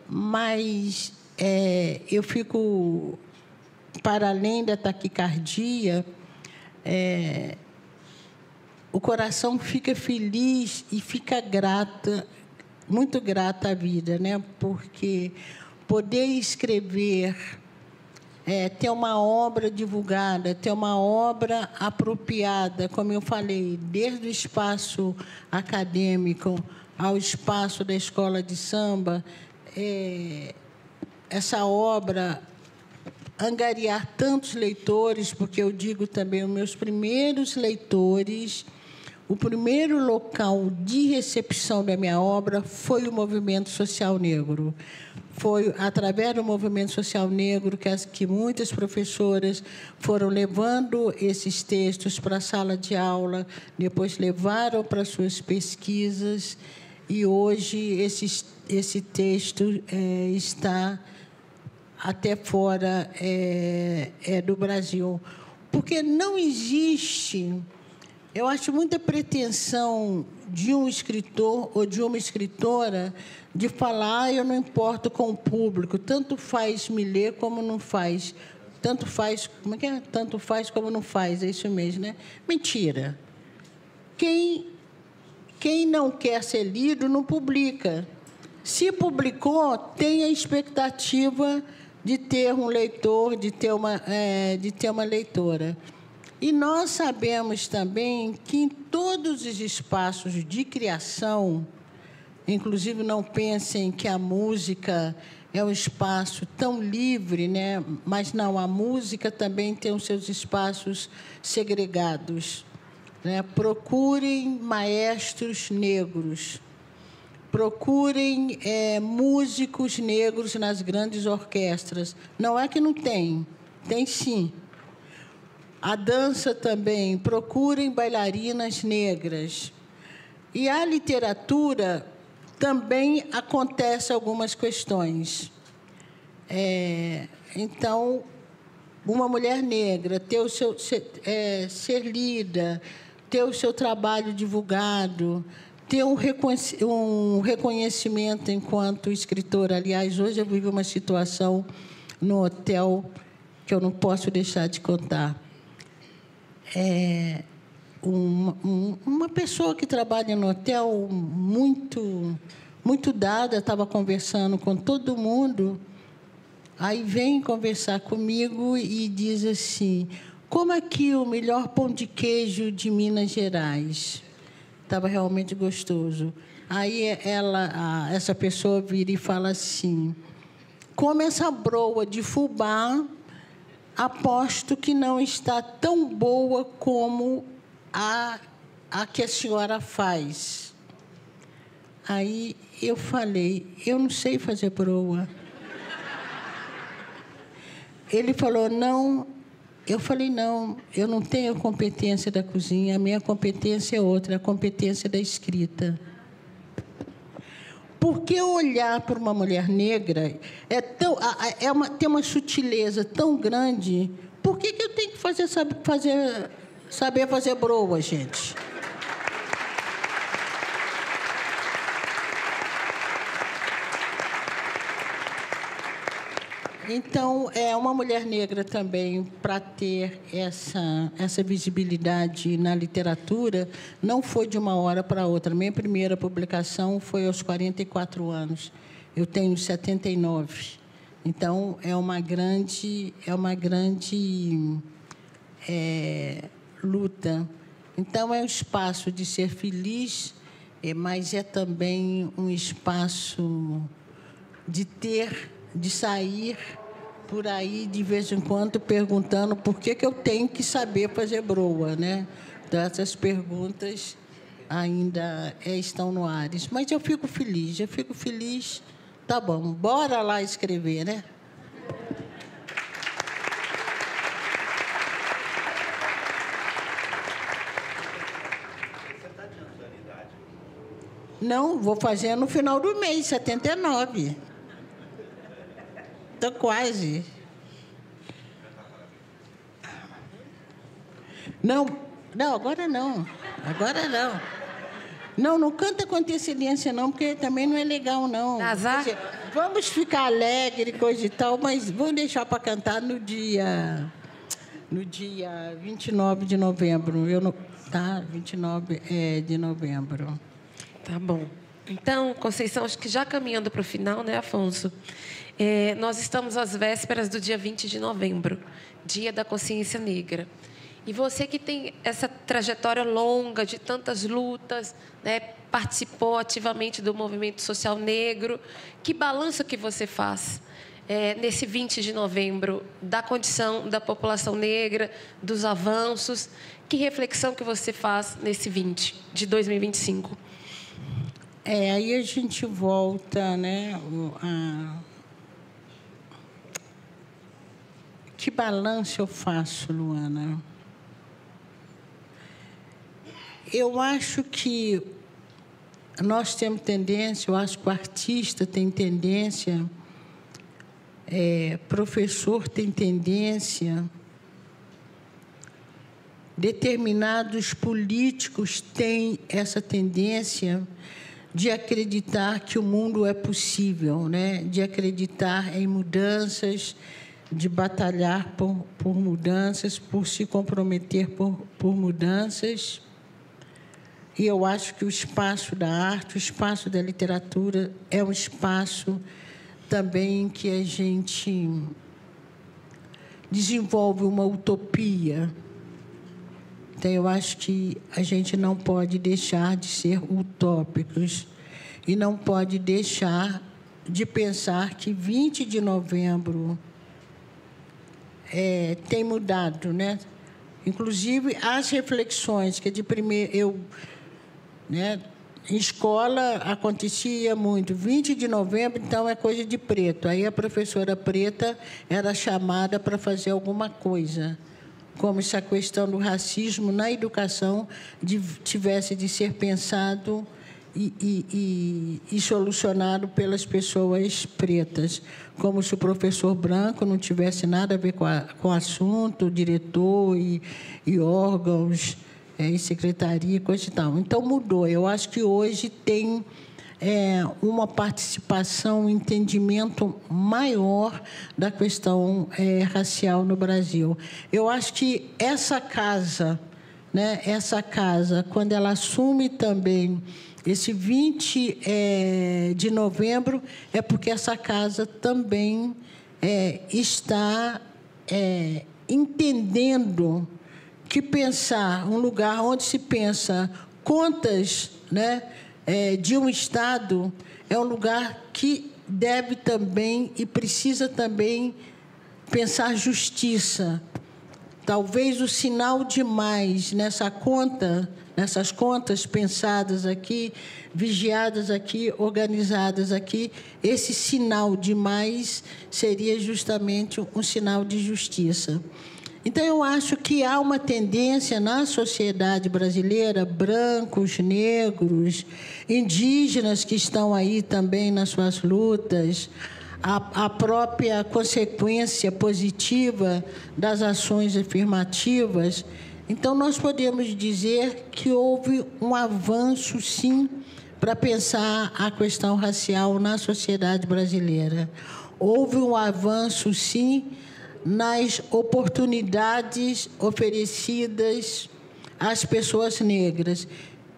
Mas eu fico para além da taquicardia, o coração fica feliz e fica grata, muito grata à vida, né? Porque poder escrever, ter uma obra divulgada, ter uma obra apropriada, como eu falei, desde o espaço acadêmico ao espaço da escola de samba, essa obra angariar tantos leitores, porque eu digo também, os meus primeiros leitores, o primeiro local de recepção da minha obra foi o movimento social negro. Foi através do movimento social negro que muitas professoras foram levando esses textos para a sala de aula, depois levaram para suas pesquisas, e hoje esse texto está até fora do Brasil. Porque não existe... Eu acho muita pretensão de um escritor ou de uma escritora de falar: eu não importo com o público, tanto faz me ler como não faz. Tanto faz... Como é que é? Tanto faz como não faz, é isso mesmo, né? Mentira. Quem não quer ser lido, não publica. Se publicou, tem a expectativa de ter um leitor, de ter uma leitora. E nós sabemos também que em todos os espaços de criação, inclusive não pensem que a música é um espaço tão livre, né? Mas não, a música também tem os seus espaços segregados, né? Procurem maestros negros, procurem músicos negros nas grandes orquestras. Não é que não tem, tem sim. A dança também, procurem bailarinas negras. E a literatura também acontece algumas questões. Então, uma mulher negra ter o seu ser lida, ter o seu trabalho divulgado, ter um reconhecimento enquanto escritora. Aliás, hoje eu vivi uma situação no hotel que eu não posso deixar de contar. Uma pessoa que trabalha no hotel muito dada, estava conversando com todo mundo, aí vem conversar comigo e diz assim: como aqui o melhor pão de queijo de Minas Gerais? Estava realmente gostoso. Aí essa pessoa vira e fala assim: como essa broa de fubá, aposto que não está tão boa como a que a senhora faz. Aí eu falei: eu não sei fazer broa. Ele falou: não. Eu falei: não, eu não tenho competência da cozinha, a minha competência é outra, a competência da escrita. Porque olhar para uma mulher negra tem uma sutileza tão grande. Por que eu tenho que saber fazer broa, gente? Então, uma mulher negra também, para ter essa visibilidade na literatura, não foi de uma hora para outra. Minha primeira publicação foi aos 44 anos. Eu tenho 79. Então, é uma grande luta. Então, é um espaço de ser feliz, mas é também um espaço de sair por aí de vez em quando perguntando por que eu tenho que saber fazer broa, né? Então, essas perguntas ainda estão no ar. Mas eu fico feliz. Tá bom, bora lá escrever, né? Não, vou fazer no final do mês, 79. Estou quase. Não, agora não. Não canta com antecedência, não, porque também não é legal, não. Azar? Vamos ficar alegre, coisa e tal, mas vamos deixar para cantar no dia 29 de novembro. Tá? 29 de novembro. Tá bom. Então, Conceição, acho que já caminhando para o final, né, Afonso? Nós estamos às vésperas do dia 20 de novembro, Dia da Consciência Negra. E você que tem essa trajetória longa de tantas lutas, né, participou ativamente do movimento social negro, que balanço que você faz nesse 20 de novembro da condição da população negra, dos avanços? Que reflexão que você faz nesse 20 de 2025? Aí a gente volta, né? Que balanço eu faço, Luana? Eu acho que nós temos tendência, eu acho que o artista tem tendência, professor tem tendência, determinados políticos têm essa tendência de acreditar que o mundo é possível, né? De acreditar em mudanças, de batalhar por mudanças, por se comprometer por mudanças. E eu acho que o espaço da arte, o espaço da literatura é um espaço também em que a gente desenvolve uma utopia. Então, eu acho que a gente não pode deixar de ser utópicos e não pode deixar de pensar que 20 de novembro tem mudado, né? Inclusive, as reflexões que de primeiro em escola acontecia muito. 20 de novembro, então, é coisa de preto. Aí a professora preta era chamada para fazer alguma coisa, como se a questão do racismo na educação tivesse de ser pensado e solucionado pelas pessoas pretas, como se o professor branco não tivesse nada a ver com o assunto, o diretor e órgãos, e secretaria, coisa e tal. Então, mudou. Eu acho que hoje tem uma participação, um entendimento maior da questão racial no Brasil. Eu acho que essa casa, né, quando ela assume também esse 20 de novembro, é porque essa casa também está entendendo que pensar um lugar onde se pensa contas, né, de um Estado é um lugar que deve também e precisa também pensar justiça. Talvez o sinal demais nessas contas pensadas aqui, vigiadas aqui, organizadas aqui, esse sinal demais seria justamente um sinal de justiça. Então, eu acho que há uma tendência na sociedade brasileira, brancos, negros, indígenas que estão aí também nas suas lutas, a própria consequência positiva das ações afirmativas. Então, nós podemos dizer que houve um avanço, sim, para pensar a questão racial na sociedade brasileira. Houve um avanço, sim, nas oportunidades oferecidas às pessoas negras,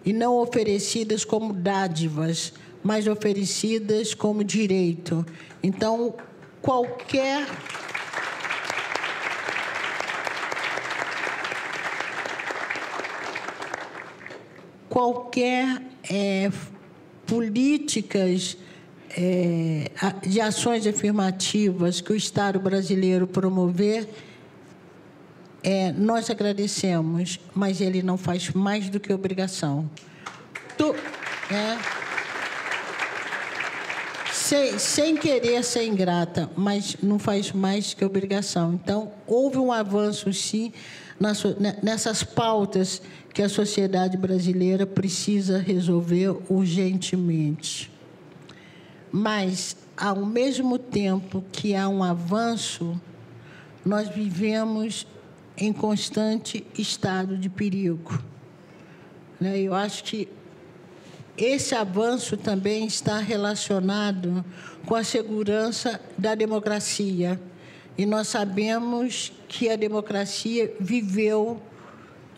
e não oferecidas como dádivas, mas oferecidas como direito. Então, qualquer políticas de ações afirmativas que o Estado brasileiro promover, nós agradecemos, mas ele não faz mais do que obrigação. Sem querer ser ingrata, mas não faz mais que obrigação. Então, houve um avanço, sim, nessas pautas que a sociedade brasileira precisa resolver urgentemente. Mas, ao mesmo tempo que há um avanço, nós vivemos em constante estado de perigo. Eu acho que esse avanço também está relacionado com a segurança da democracia. E nós sabemos que a democracia viveu,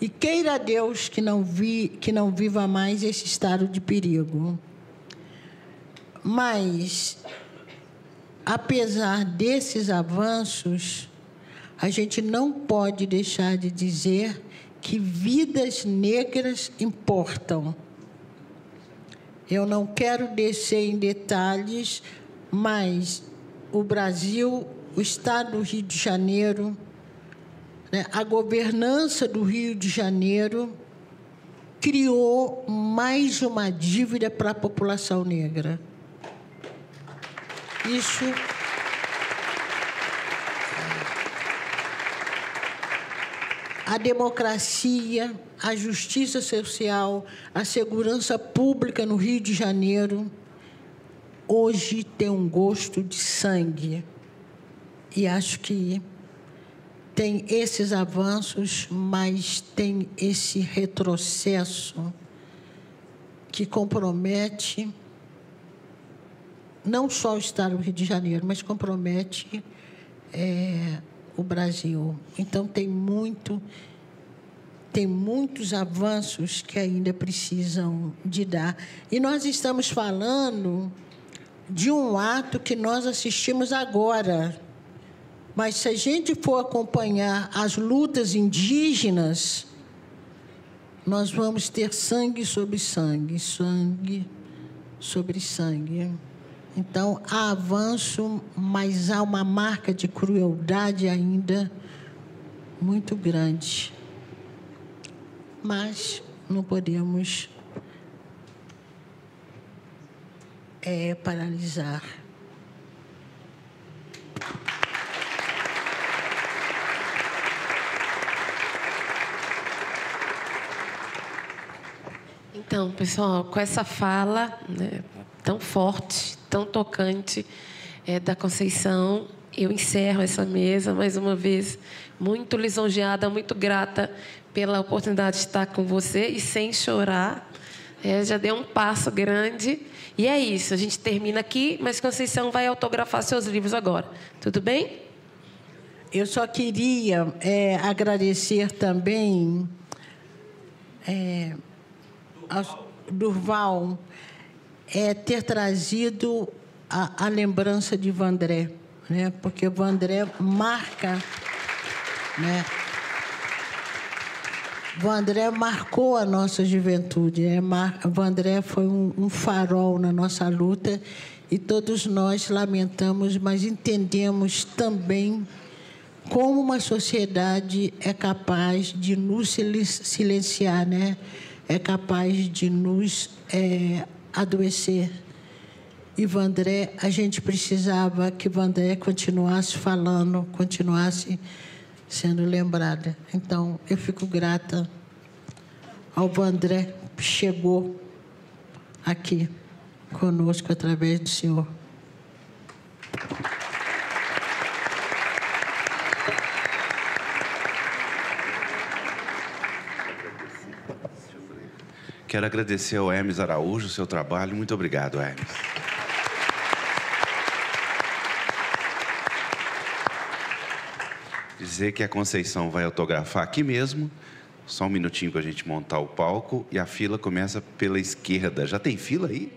e queira Deus que não viva mais esse estado de perigo. Mas, apesar desses avanços, a gente não pode deixar de dizer que vidas negras importam. Eu não quero descer em detalhes, mas o Brasil, o Estado do Rio de Janeiro, né, a governança do Rio de Janeiro criou mais uma dívida para a população negra. Isso a democracia, a justiça social, a segurança pública no Rio de Janeiro, hoje tem um gosto de sangue. E acho que tem esses avanços, mas tem esse retrocesso que compromete não só o Estado do Rio de Janeiro, mas compromete o Brasil. Então, tem muitos avanços que ainda precisam de dar. E nós estamos falando de um ato que nós assistimos agora. Mas, se a gente for acompanhar as lutas indígenas, nós vamos ter sangue sobre sangue, sangue sobre sangue. Então, há avanço, mas há uma marca de crueldade ainda muito grande. Mas não podemos paralisar. Então, pessoal, com essa fala, né, tão forte, tão tocante da Conceição, eu encerro essa mesa, mais uma vez, muito lisonjeada, muito grata pela oportunidade de estar com você e sem chorar. Já deu um passo grande. E é isso, a gente termina aqui, mas Conceição vai autografar seus livros agora. Tudo bem? Eu só queria agradecer também ao Durval ter trazido a lembrança de Vandré, né? Porque Vandré marca, né? Vandré marcou a nossa juventude, né? Vandré foi um farol na nossa luta e todos nós lamentamos, mas entendemos também como uma sociedade é capaz de nos silenciar, né? É capaz de nos adoecer. E Vandré, a gente precisava que Vandré continuasse falando, continuasse sendo lembrada. Então, eu fico grata ao Vandré que chegou aqui conosco através do senhor. Quero agradecer ao Hermes Araújo o seu trabalho. Muito obrigado, Hermes. Dizer que a Conceição vai autografar aqui mesmo. Só um minutinho para a gente montar o palco. E a fila começa pela esquerda. Já tem fila aí?